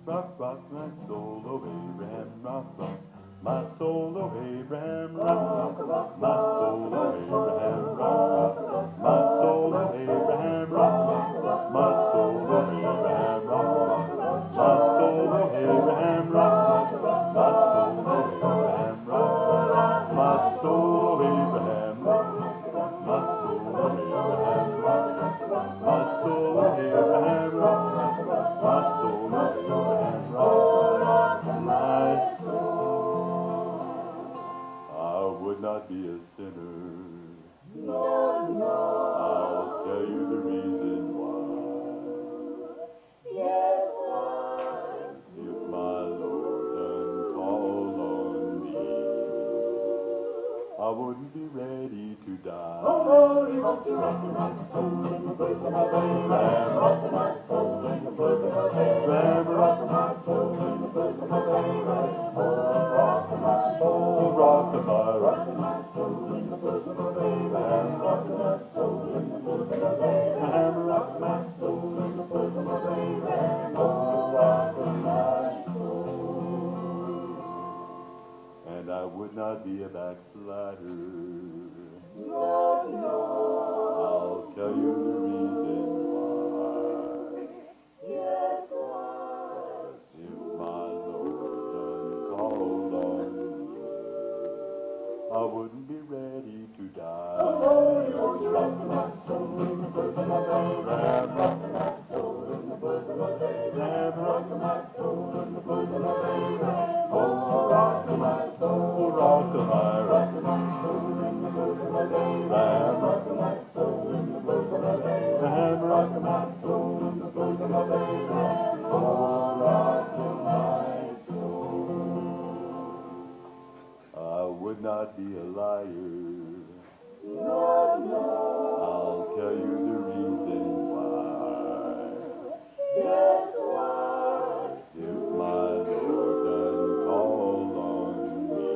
Rock, rock, my soul, oh Abraham, rock, rock, my soul, oh Abraham, rock, rock, my soul, oh Abraham, rock, rock, my soul, oh Abraham, rock, my soul, oh Abraham, rock, my soul, oh Abraham, rock, my soul, oh Abraham, rock, my soul, oh Abraham, rock, my soul, oh Abraham, rock, my soul, oh Abraham, rock, my soul, oh Abraham, rock, my soul. I would not be a sinner. I'll tell you the reason why. If my Lord done called on me, I wouldn't be ready to die. Oh Lord, won't you rock my soul in the bosom of Abraham? Rock my soul in the bosom of Abraham. Rock my soul in the bosom of Abraham. Oh, rock my soul, rock my soul in the bosom of Abraham. Rock my soul in the bosom of Abraham. Rock my soul in the bosom of Abraham. Oh, rock my soul. And I would not be a backslider. I'll tell you the reason why. If my Lord done called on me, I wouldn't be ready to die. Oh, Lord, rock my soul in the bosom of Abraham. Rock my soul in the bosom of Abraham. Rock my soul in the bosom of Abraham. Oh, rock my soul, rock my soul in the bosom of Abraham. Rock my soul in the bosom of Abraham. Rock my soul in the bosom of Abraham. Oh, rock my soul. I would not be a liar. I'll tell you the reason why. If my Lord done called on me,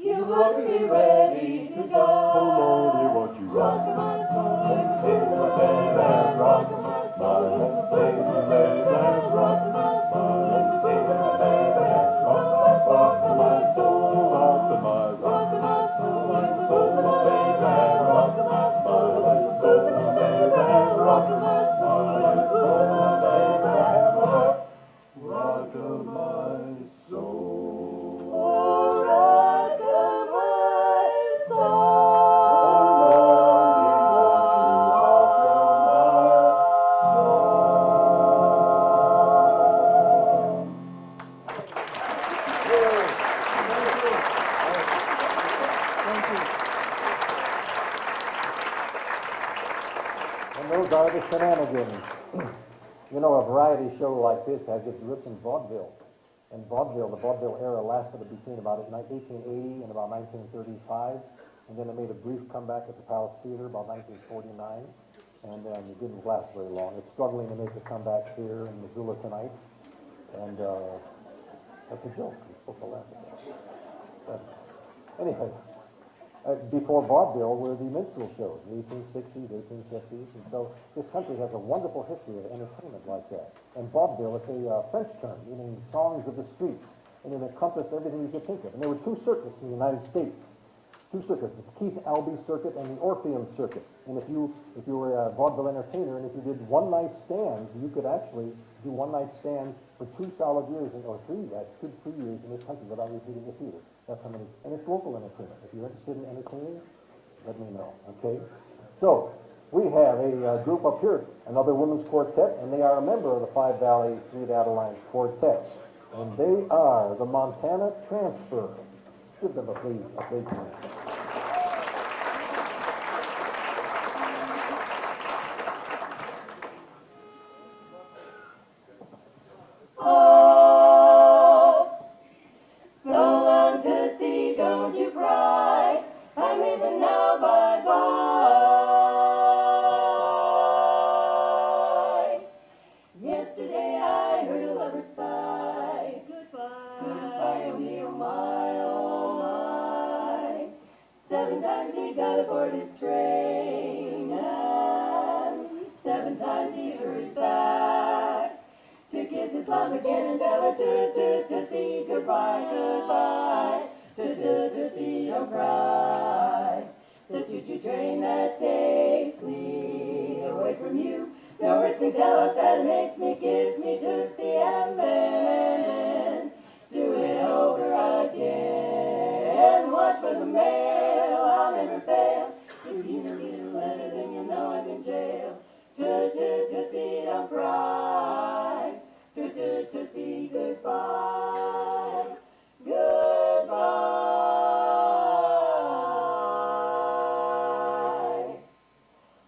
you wouldn't be ready to go. Oh Lord, won't you rock my soul in the bosom of Abraham? Rock my soul in the bosom of Abraham. Rock my soul in the bosom of Abraham. Rock my soul, rock my soul in the bosom of Abraham. Rock my soul in the bosom of Abraham. Rock my soul in the bosom of Abraham. Rock my soul. Rock my And those are the Shenanigans. You know, a variety show like this has its roots in vaudeville. And vaudeville, the vaudeville era lasted between about 1880 and about 1935. And then it made a brief comeback at the Palace Theater about 1949. And then it didn't last very long. It's struggling to make a comeback here in Missoula tonight. And that's a joke. You're supposed to laugh at that. But anyway, before vaudeville were the minstrel shows, the 1860s, 1850s. And so this country has a wonderful history of entertainment like that. And vaudeville is a French term, meaning songs of the streets. And it encompassed everything you could think of. And there were two circuits in the United States. Two circuits, the Keith Albee circuit and the Orpheum circuit. And if you were a vaudeville entertainer, and if you did one-night stands, you could actually do one-night stands for 2 solid years, or 3 years in this country without repeating the theater. That's how many, and it's local entertainment. If you're interested in entertaining, let me know, okay? So, we have a group up here, another women's quartet, and they are a member of the Five Valleys Sweet Adelines quartet. And they are the Montana Transfer. Give them a big hand. 11 times he got aboard his train, and 7 times he hurried back to kiss his mom again and tell her tootsie goodbye, goodbye, tootsie don't cry. The choo-choo train that takes me away from you, no words can tell us that it makes me kiss me tootsie and then do it over again. Watch for the mail, I'll never fail. If you don't get a letter, then you know I'm in jail. Tootsie don't cry. Tootsie goodbye. Goodbye.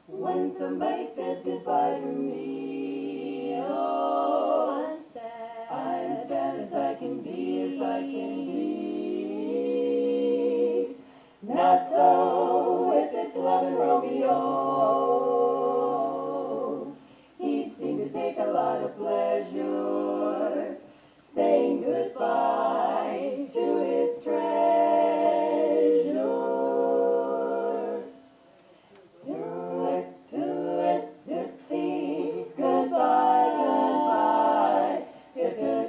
When somebody says goodbye to me, oh, I'm sad. I'm sad as I can be, as I can be. Not so with this loving Romeo. He seemed to take a lot of pleasure saying goodbye to his treasure. Tootsie, goodbye, goodbye.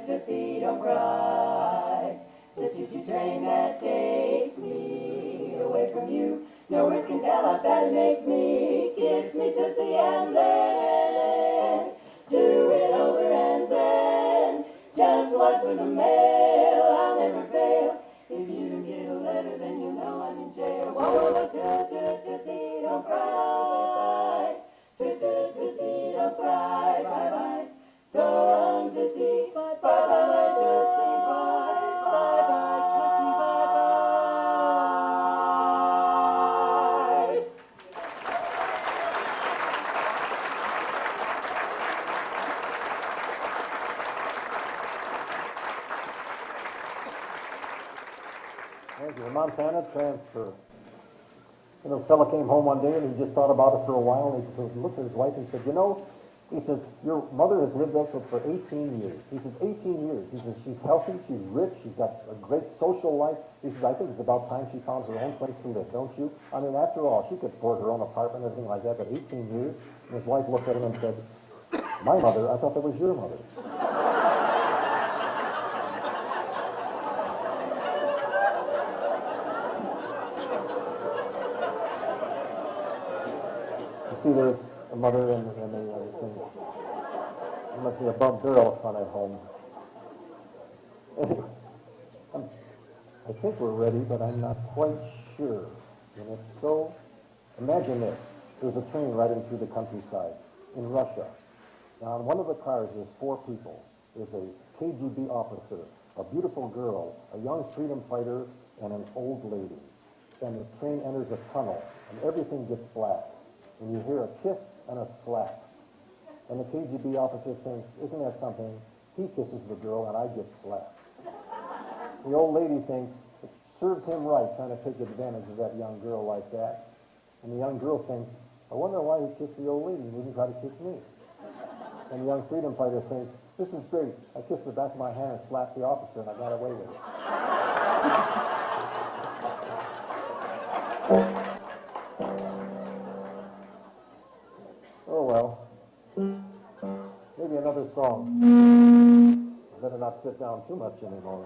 Tootsie, don't cry. The choo-choo train that takes me away from you, no words can tell us that it makes me kiss me tootsie and then do it over and then just watch for the mail, I'll never fail. If you don't get a letter, then you know I'm in jail. Whoa, tootsie, don't cry. Tootsie, don't cry. Bye-bye. So long, tootsie. Bye-bye, tootsie. Bye-bye, tootsie. Bye-bye. Thank you. Montana transfer. You know, fella came home one day and he just thought about it for a while and he looked at his wife and said, you know, he says, your mother has lived there for 18 years. He says, 18 years. He says, she's healthy, she's rich, she's got a great social life. He says, I think it's about time she found her own place to live, don't you? I mean, after all, she could afford her own apartment and everything like that, but 18 years? And his wife looked at him and said, my mother, I thought that was your mother. See, there's a mother and a thing. There must be a bump girl fun at home. Anyway, I think we're ready, but I'm not quite sure. And if so, imagine this. There's a train riding through the countryside in Russia. Now, on one of the cars, there's 4 people. There's a KGB officer, a beautiful girl, a young freedom fighter, and an old lady. And the train enters a tunnel, and everything gets black. And you hear a kiss and a slap. And the KGB officer thinks, isn't that something? He kisses the girl and I get slapped. The old lady thinks, it serves him right trying to take advantage of that young girl like that. And the young girl thinks, I wonder why he kissed the old lady and didn't try to kiss me. And the young freedom fighter thinks, this is great. I kissed the back of my hand and slapped the officer and I got away with it. Oh well, maybe another song. I better not sit down too much anymore.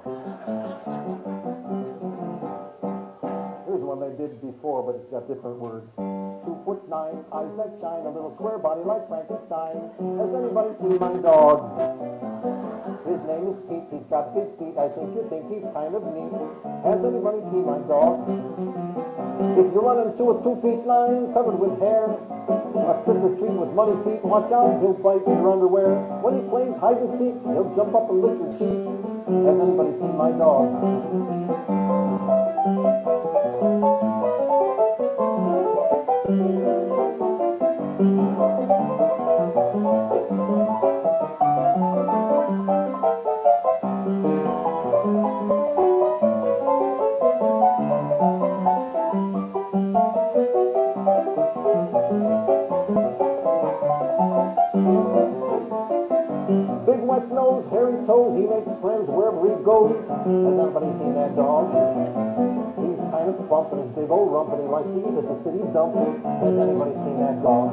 Here's one they did before, but it's got different words. 2'9", eyes that shine, a little square body like Frankenstein. Has anybody seen my dog? His name is Pete, he's got big feet, I think you think he's kind of neat. Has anybody seen my dog? If you run into a 2'9", covered with hair, a trick or treat with muddy feet, watch out, he'll bite your underwear. When he plays hide and seek, he'll jump up and lick your cheek. Has anybody seen my dog? Big wet nose, hairy toes, he makes friends wherever he goes. Has anybody seen that dog? He's kind just bumping his big old rump and he likes to eat at the city dump. Has anybody seen that dog?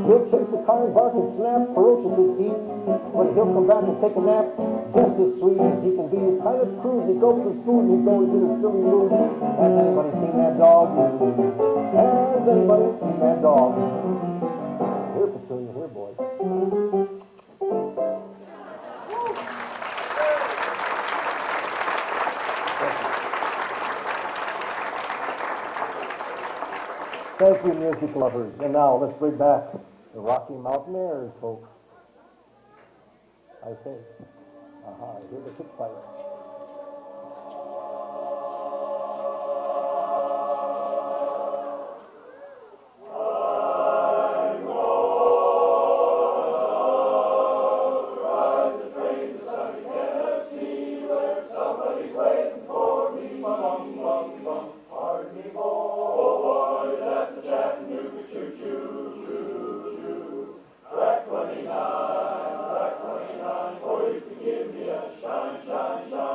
He'll chase a car and bark and snap, ferocious as heat, but he'll come back and take a nap, just as sweet as he can be. He's kind of crude, he gulps his food, and he's always in a silly mood. Has anybody seen that dog? Has anybody seen that dog? Here, Petunia, here, boys. Thank you, music lovers. And now let's bring back the Rocky Mountainaires, folks. I think. Aha, I hear the kick fire. Give me a shine, shine, shine.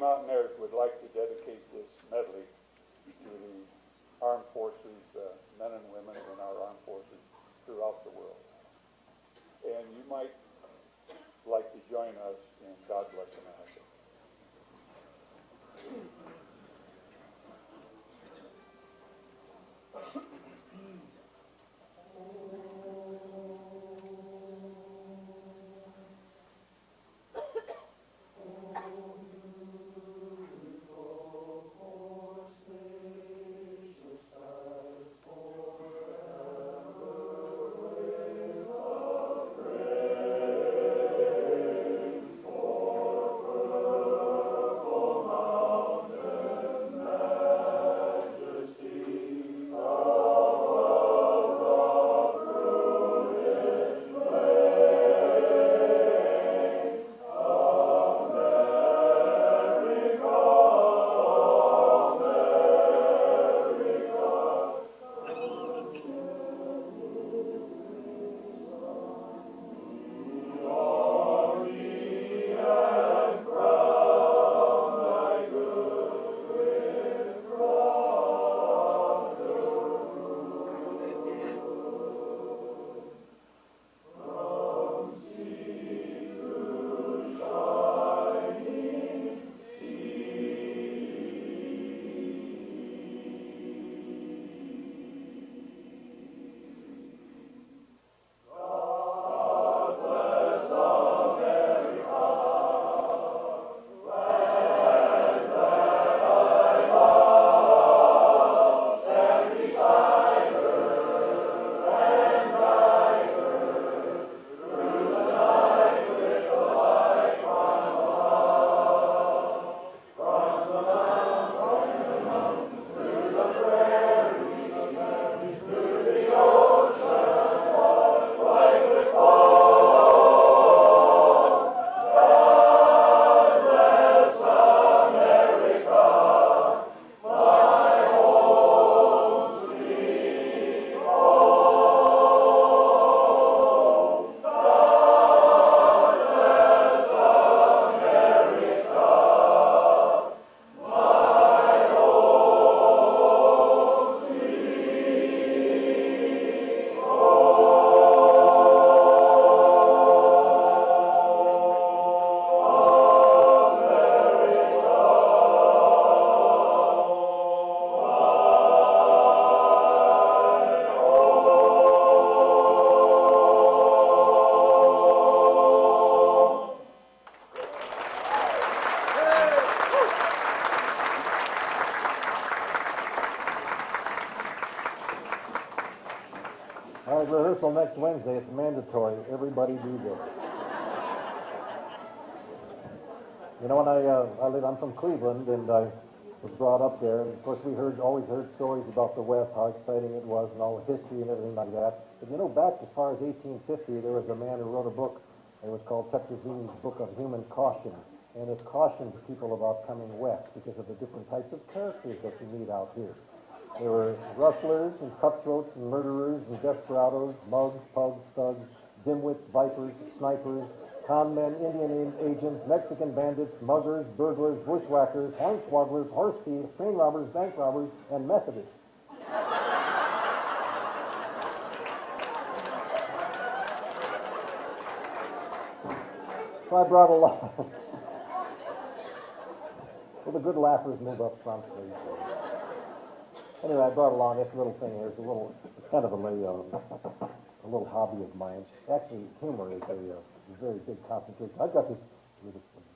Rocky Mountainaires would like to dedicate this medley to the armed forces, men and women in our armed forces throughout the world. And you might like to join us in God Bless America. All right, rehearsal next Wednesday. It's mandatory. Everybody do this. You know, when I'm from Cleveland, and I was brought up there, and of course we always heard stories about the West, how exciting it was, and all the history and everything like that. But you know, back as far as 1850, there was a man who wrote a book. It was called Petrozzini's Book of Human Caution, and it cautioned people about coming west because of the different types of characters that you meet out here. There were rustlers and cutthroats and murderers and desperados, mugs, pugs, thugs, dimwits, vipers, snipers, con men, Indian agents, Mexican bandits, muggers, burglars, bushwhackers, hornswogglers, horse thieves, train robbers, bank robbers, and Methodists. So I brought along. Well, the good laughers move up front, please. Anyway, I brought along this little thing here. It's kind of a little hobby of mine. Actually, humor is a very big concentration. I've got this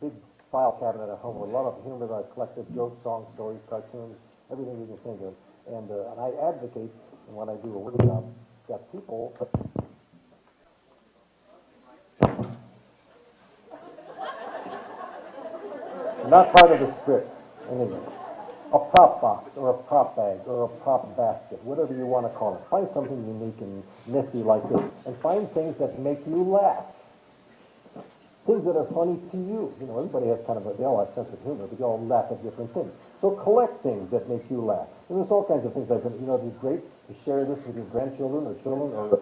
big file cabinet at home with a lot of humor that I've collected, jokes, songs, stories, cartoons, everything you can think of. And I advocate, and when I do a workshop, that people... Not part of the script, anyway. A prop box, or a prop bag, or a prop basket, whatever you want to call it. Find something unique and nifty like this, and find things that make you laugh. Things that are funny to you. You know, everybody has they all have a sense of humor, but they all laugh at different things. So collect things that make you laugh. And there's all kinds of things it'd be great to share this with your grandchildren or children or...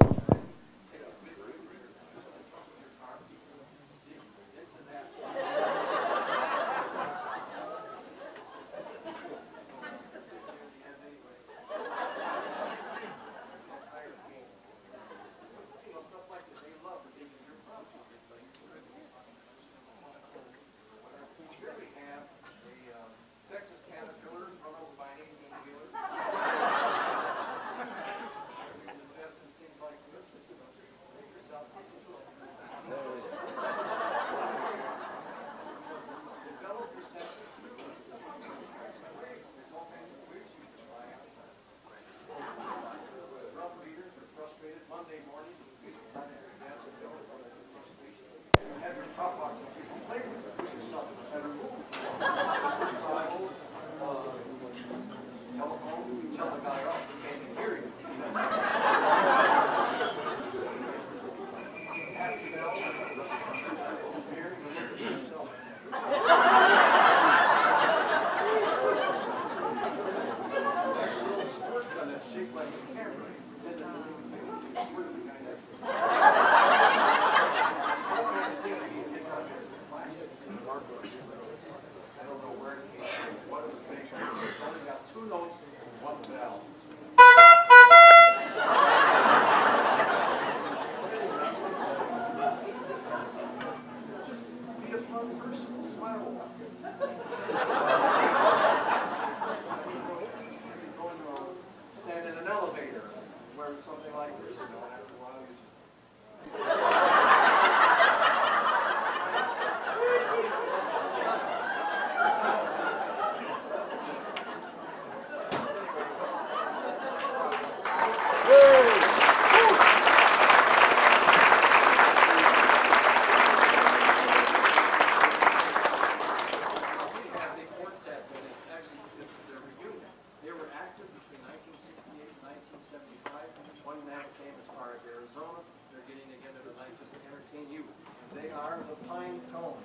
are the pine tones.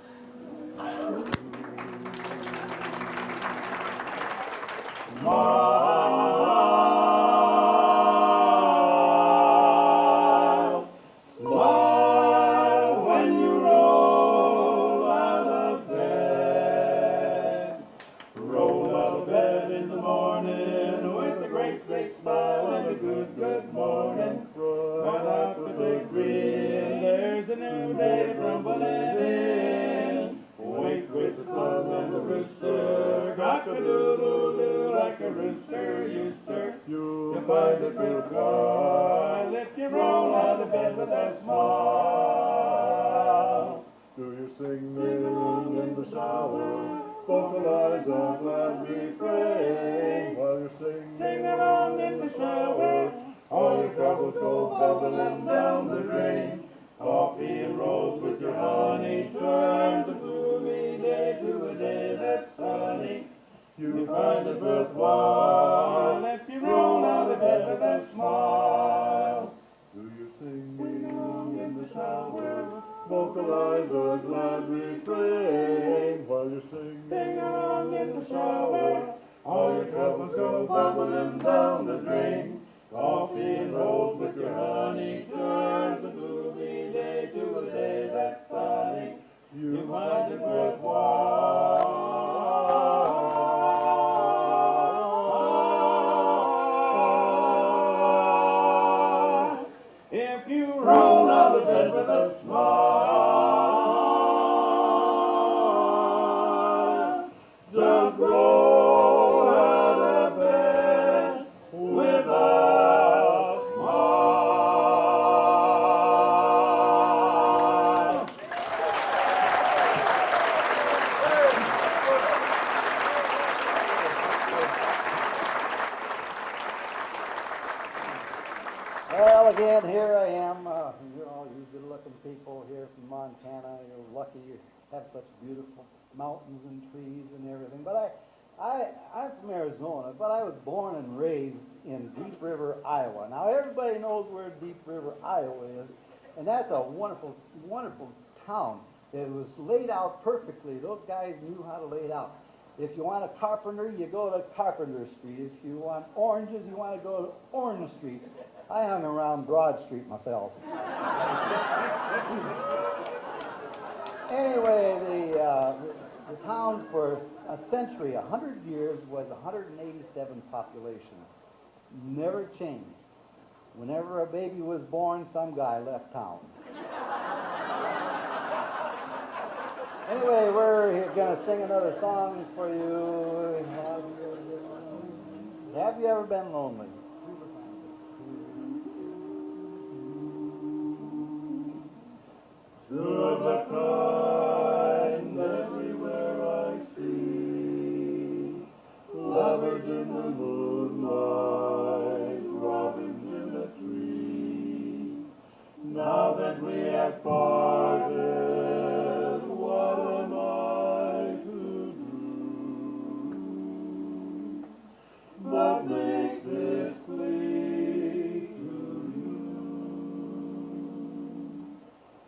Smile, smile when you roll out of bed. Roll out of bed in the morning with a great big smile and a good, good morning. Right out the big grin, there's a new day rumbling in. Wake with the sun and the rooster, cock-a-doodle-doo like a rooster used to. You find a good God if you roll out of bed with a smile. Do your singing in the shower, vocalize a glad refrain while you're singing. Sing along in the shower, all your troubles go bubbling down the drain. Coffee and rolls with your honey turns a gloomy day to a day that's sunny. You find it worthwhile if you roll out of bed with a smile. Do your singing in the shower, vocalize a glad refrain while you're singing. Sing along in the shower, all your troubles go bubbling down the drain. Coffee and rolls with your honey turns a gloomy day to a day that's sunny. You find it worthwhile if you roll out of bed with a smile. Just roll out of bed with a smile. Well, again, here I am. You good-looking people here from Montana. You're lucky you have such beautiful mountains and trees and everything. But I'm from Arizona, but I was born and raised in Deep River, Iowa. Now, everybody knows where Deep River, Iowa is, and that's a wonderful, wonderful town. It was laid out perfectly. Those guys knew how to lay it out. If you want a carpenter, you go to Carpenter Street. If you want oranges, you want to go to Orange Street. I hung around Broad Street myself. Anyway, the town for a century, 100 years, was 187 population. Never changed. Whenever a baby was born, some guy left town. Anyway, we're going to sing another song for you. Have you ever been lonely? Two of the kind everywhere I see, lovers in the moonlight, robins in a tree. Now that we have parted, what am I to do but make this plea to you?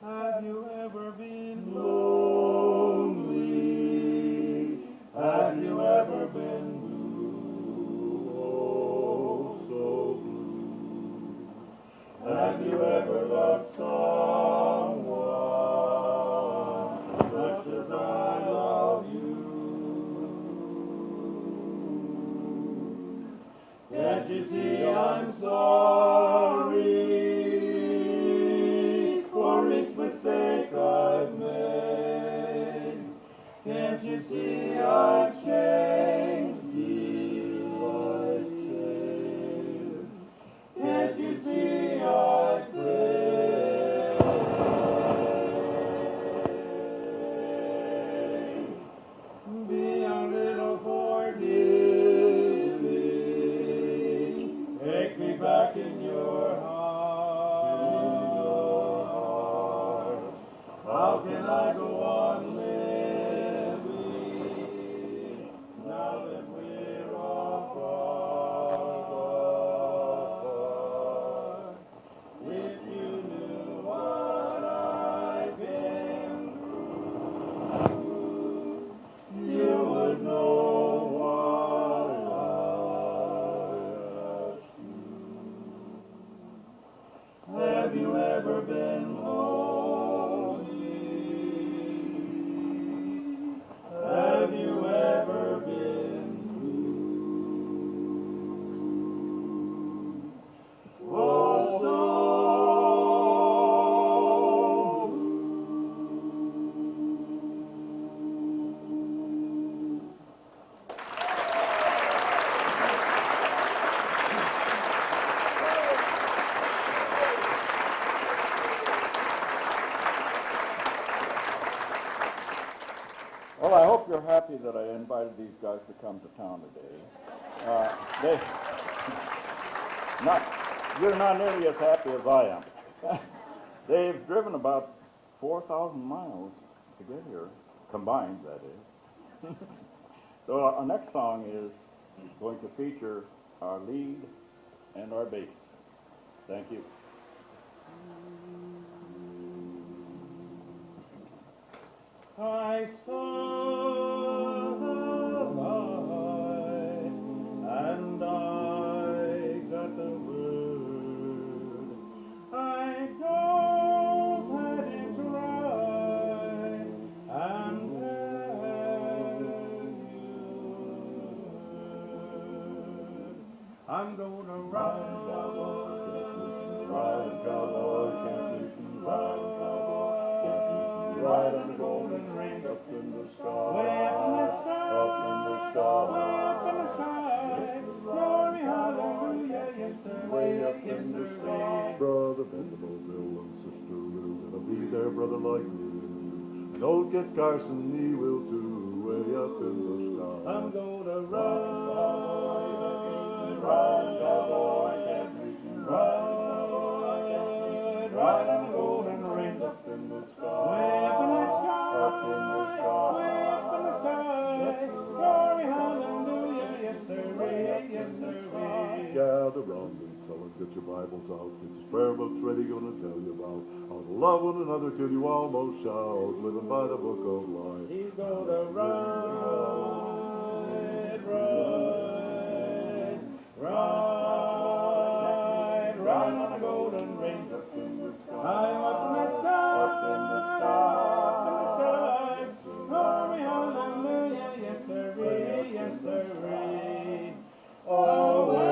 Have you ever been lonely? Have you ever been blue? Oh, so blue. Have you ever loved someone much as I love you? Can't you see I'm sorry for each mistake I've made? Can't you see I've changed, dear, I've changed? Can't you see I've prayed? Be a little forgiving, take me back in your heart. How can I go on living now that we're apart? If you knew what I've been Well, I hope you're happy that I invited these guys to come to town today. They, you're not nearly as happy as I am. They've driven about 4,000 miles to get here, combined, that is. So our next song is going to feature our lead and our bass. Thank you. I saw the light and I got the word. I don't let it dry and tell you. I'm gonna ride, cowboy, can't you ride on the golden ring up in the sky, way up in the sky, up in the sky, way up in the sky. Glory, hallelujah, yes sir, way up in the sky. Brother Benjamin, Bill, and Sister Lou, gonna be there, brother, like me. And old Kit Carson, he will too, way up in the sky. I'm gonna ride, cowboy, can't you ride on the golden ring up in the sky, way up in the sky, up in the sky, way up in the sky. Glory, hallelujah, yes sir, yes sir. Gather round and tell them, get your Bibles out, get your prayer books ready, gonna tell you about how to love one another till you almost shout, living by the book of life. He's gonna ride, ride on the golden ring up in the sky, up in the sky, up in the sky, up in the sky. Glory, hallelujah, yes sir, yes sir. Away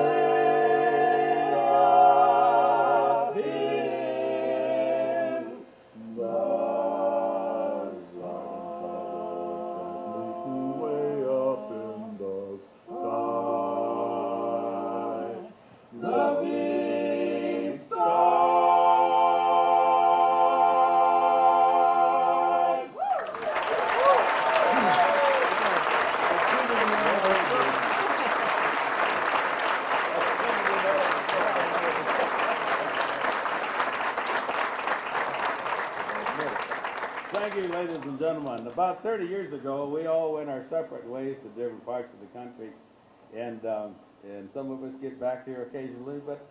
up in the Way up in the sky. the big star. Thank you, ladies and gentlemen. About 30 years ago, we all went our separate ways to different parts of the country, and some of us get back here occasionally. But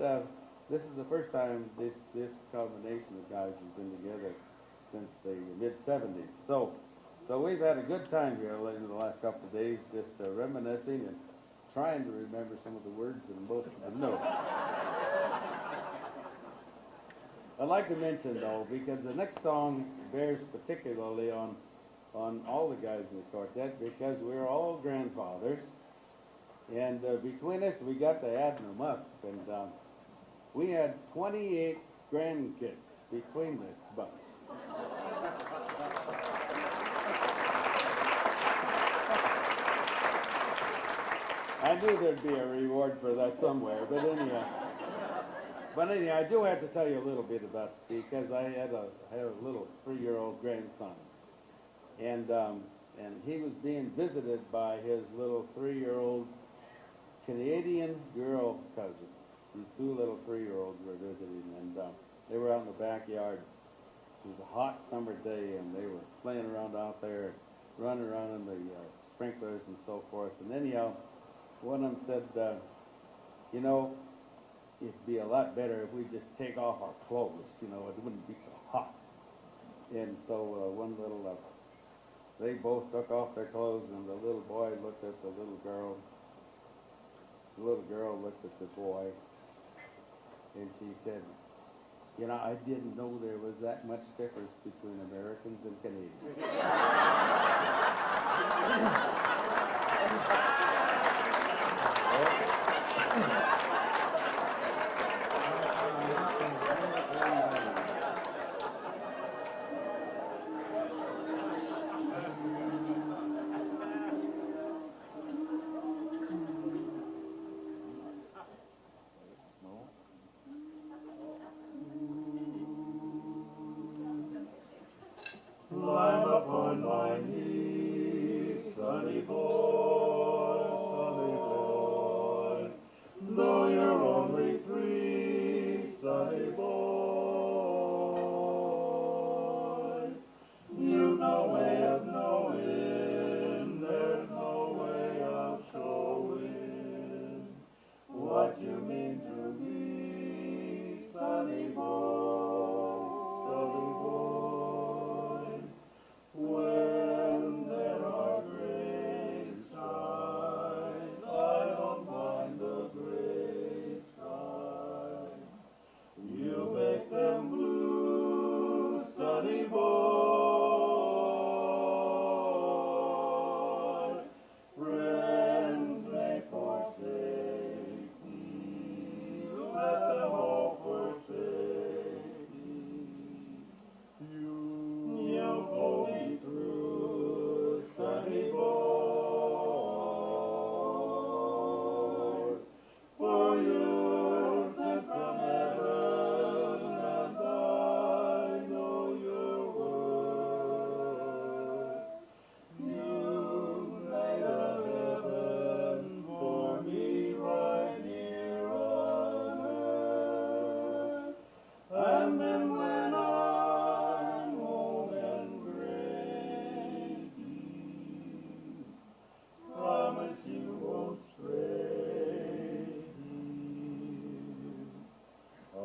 this is the first time this combination of guys has been together since the mid '70s. So we've had a good time here in the last couple of days, just reminiscing and trying to remember some of the words and most of the notes. I'd like to mention, though, because the next song bears particularly on all the guys in the quartet, because we're all grandfathers, and between us, we got to add them up, and we had 28 grandkids between this bunch. I knew there'd be a reward for that somewhere, but anyhow. But anyhow, I do have to tell you a little bit about it, because I had a little 3-year-old grandson, and he was being visited by his little 3-year-old Canadian girl cousin. These 2 little 3-year-olds were visiting, and they were out in the backyard. It was a hot summer day, and they were playing around out there, running around in the sprinklers and so forth. And anyhow, one of them said, you know, it'd be a lot better if we just take off our clothes, you know, it wouldn't be so hot. And so they both took off their clothes, and the little boy looked at the little girl. The little girl looked at the boy, and she said, you know, I didn't know there was that much difference between Americans and Canadians. Climb upon my knee. sunny boy, though you're only 3, sunny boy, you've no way of knowing, there's no way of showing what you mean to me, sunny boy, sunny boy. When there are gray skies, I don't mind the gray skies. You make them blue, sunny boy. Friends may forsake me, let them all forsake me. You'll pull me through, sunny boy. For you're sent from heaven, and I know your worth. You've made a heaven for me right here on earth. And then when I'm old and gray, promise you won't stray. I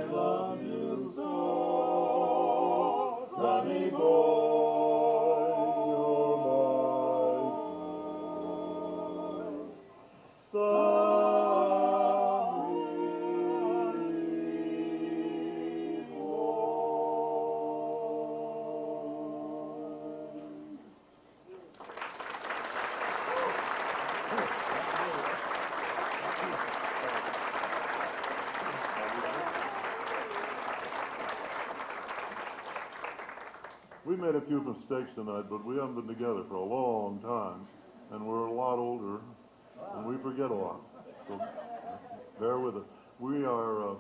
love you so, sunny boy, you're my joy. We made a few mistakes tonight, but we haven't been together for a long time, and we're a lot older, and we forget a lot. So bear with us. We are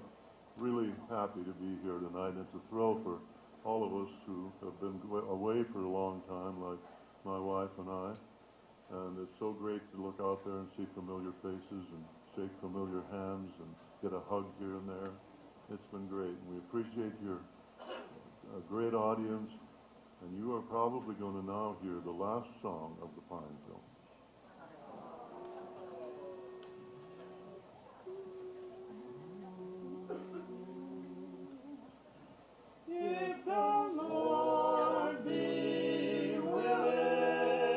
really happy to be here tonight. It's a thrill for all of us who have been away for a long time, like my wife and I. And it's so great to look out there and see familiar faces and shake familiar hands and get a hug here and there. It's been great. We appreciate your great audience. And you are probably going to now hear the last song of the Pine Film. If the Lord be willing,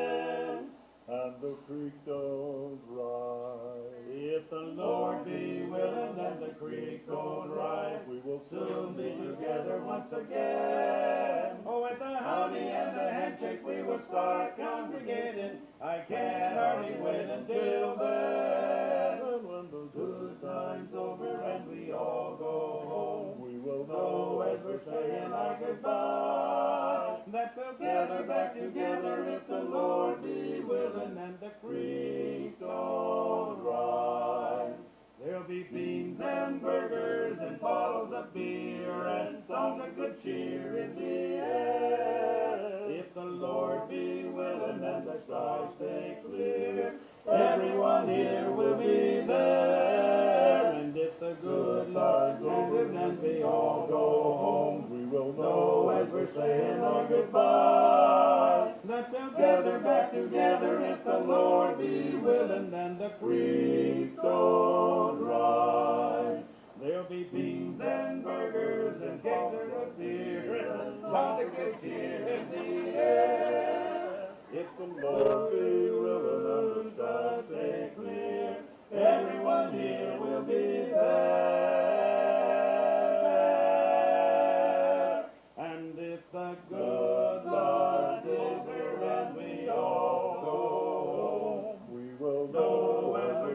And the creek don't rise. if the Lord be willing, and the creek don't rise, we will soon be together once again. Oh, with the howdy and the handshake, we will start congregating. I can't hardly wait until then. And when the Good times over and we all go home, we will know as we're saying our goodbye that we'll gather back together if the Lord be willing and the creek don't rise. There'll be beans and burgers and bottles of beer and songs of good cheer in the air. If the Lord be willing and the skies stay clear, everyone here will be there. And if the good Lord goes and we all go home, we will know as we're saying our goodbye that they'll gather back together if the Lord be willing and the creek don't rise. There'll be beans and burgers and cakes of beer and songs of good cheer in the air. If the Lord be willing and the skies stay clear, everyone here will be there. And if the good Lord is there and we all go home, we will know as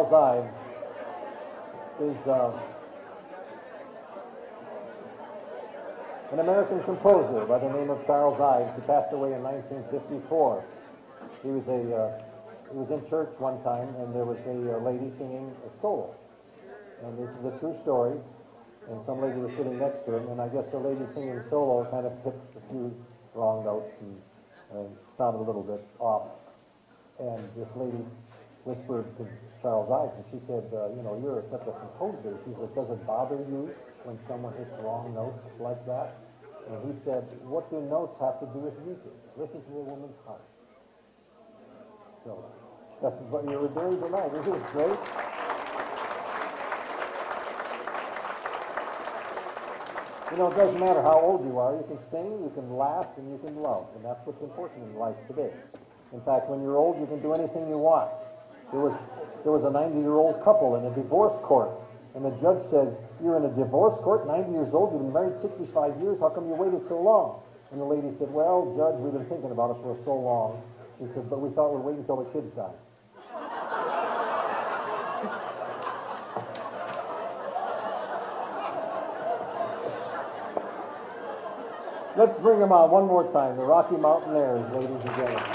Charles Ives is an American composer by the name of Charles Ives. He passed away in 1954. He was in church one time, and there was a lady singing a solo. And this is a true story. And some lady was sitting next to him, and I guess the lady singing solo kind of hit a few wrong notes and sounded a little bit off. And this lady whispered to Charles Ives, and she said, you're such a composer. She said, does it bother you when someone hits wrong notes like that? And he said, what do notes have to do with music? Listen to a woman's heart. So, that's what you were doing tonight. Isn't it great? You know, it doesn't matter how old you are. You can sing, you can laugh, and you can love. And that's what's important in life today. In fact, when you're old, you can do anything you want. There was a 90-year-old couple in a divorce court, and the judge said, you're in a divorce court, 90 years old, you've been married 65 years, how come you waited so long? And the lady said, well, Judge, we've been thinking about it for so long. He said, but we thought we'd wait until the kids died. Let's bring them on one more time, the Rocky Mountainaires, ladies and gentlemen.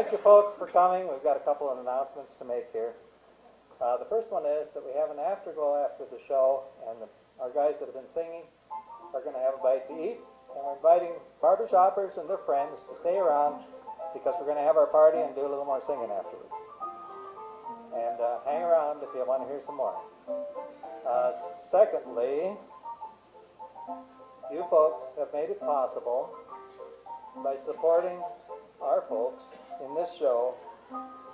Thank you, folks, for coming. We've got a couple of announcements to make here. The first one is that we have an afterglow after the show, and our guys that have been singing are going to have a bite to eat. And we're inviting barbershoppers and their friends to stay around because we're going to have our party and do a little more singing afterwards. And hang around if you want to hear some more. Secondly, you folks have made it possible by supporting our folks in this show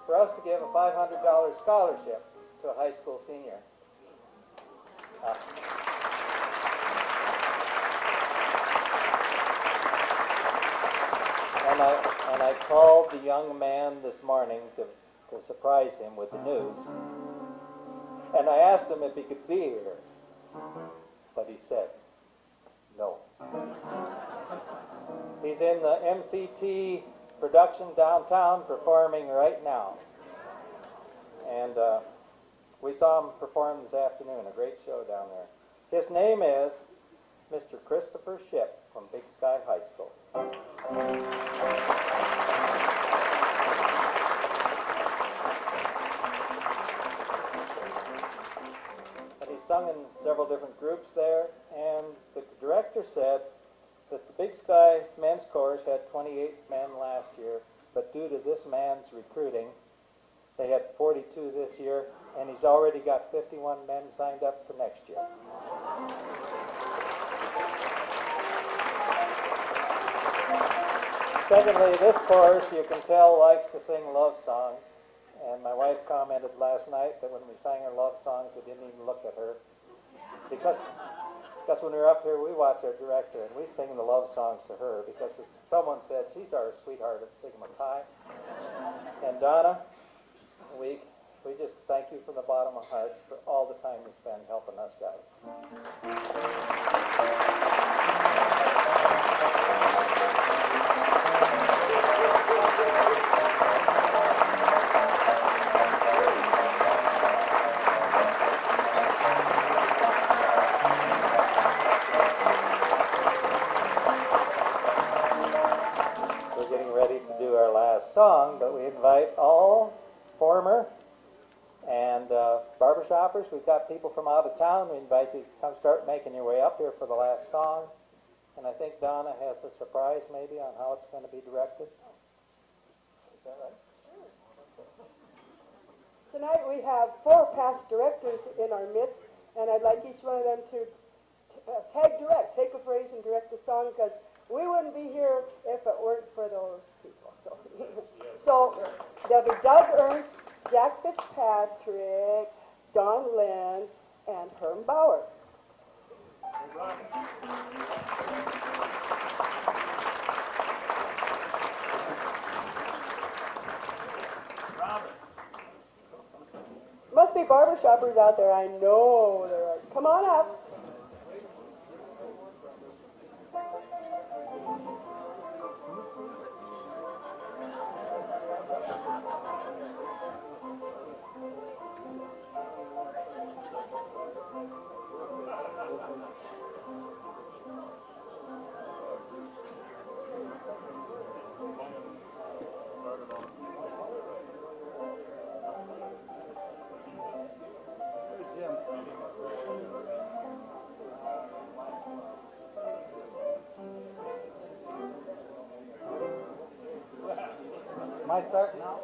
for us to give a $500 scholarship to a high school senior. And I called the young man this morning to surprise him with the news. And I asked him if he could be here. But he said, no. He's in the MCT production downtown performing right now. And we saw him perform this afternoon, a great show down there. His name is Mr. Christopher Shipp from Big Sky High School. And he's sung in several different groups there, and the director said that the Big Sky men's chorus had 28 men last year, but due to this man's recruiting, they had 42 this year, and he's already got 51 men signed up for next year. Secondly, this chorus, you can tell, likes to sing love songs. And my wife commented last night that when we sang her love songs, we didn't even look at her. Because when we're up here, we watch our director, and we sing the love songs to her, because as someone said, she's our sweetheart at Sigma Chi. And Donna, we just thank you from the bottom of our heart for all the time you spend helping us guys. We're getting ready to do our last song, but we invite all former and barbershoppers. We've got people from out of town. We invite you to come start making your way up here for the last song. And I think Donna has a surprise maybe on how it's going to be directed. Is that right? Tonight we have 4 past directors in our midst, and I'd like each one of them to tag direct, take a phrase and direct the song, because we wouldn't be here if it weren't for those people. So there'll be Doug Ernst, Jack Fitzpatrick, Don Lenz, and Herm Bauer. Must be barbershoppers out there. I know there are. Come on up. Am I starting now?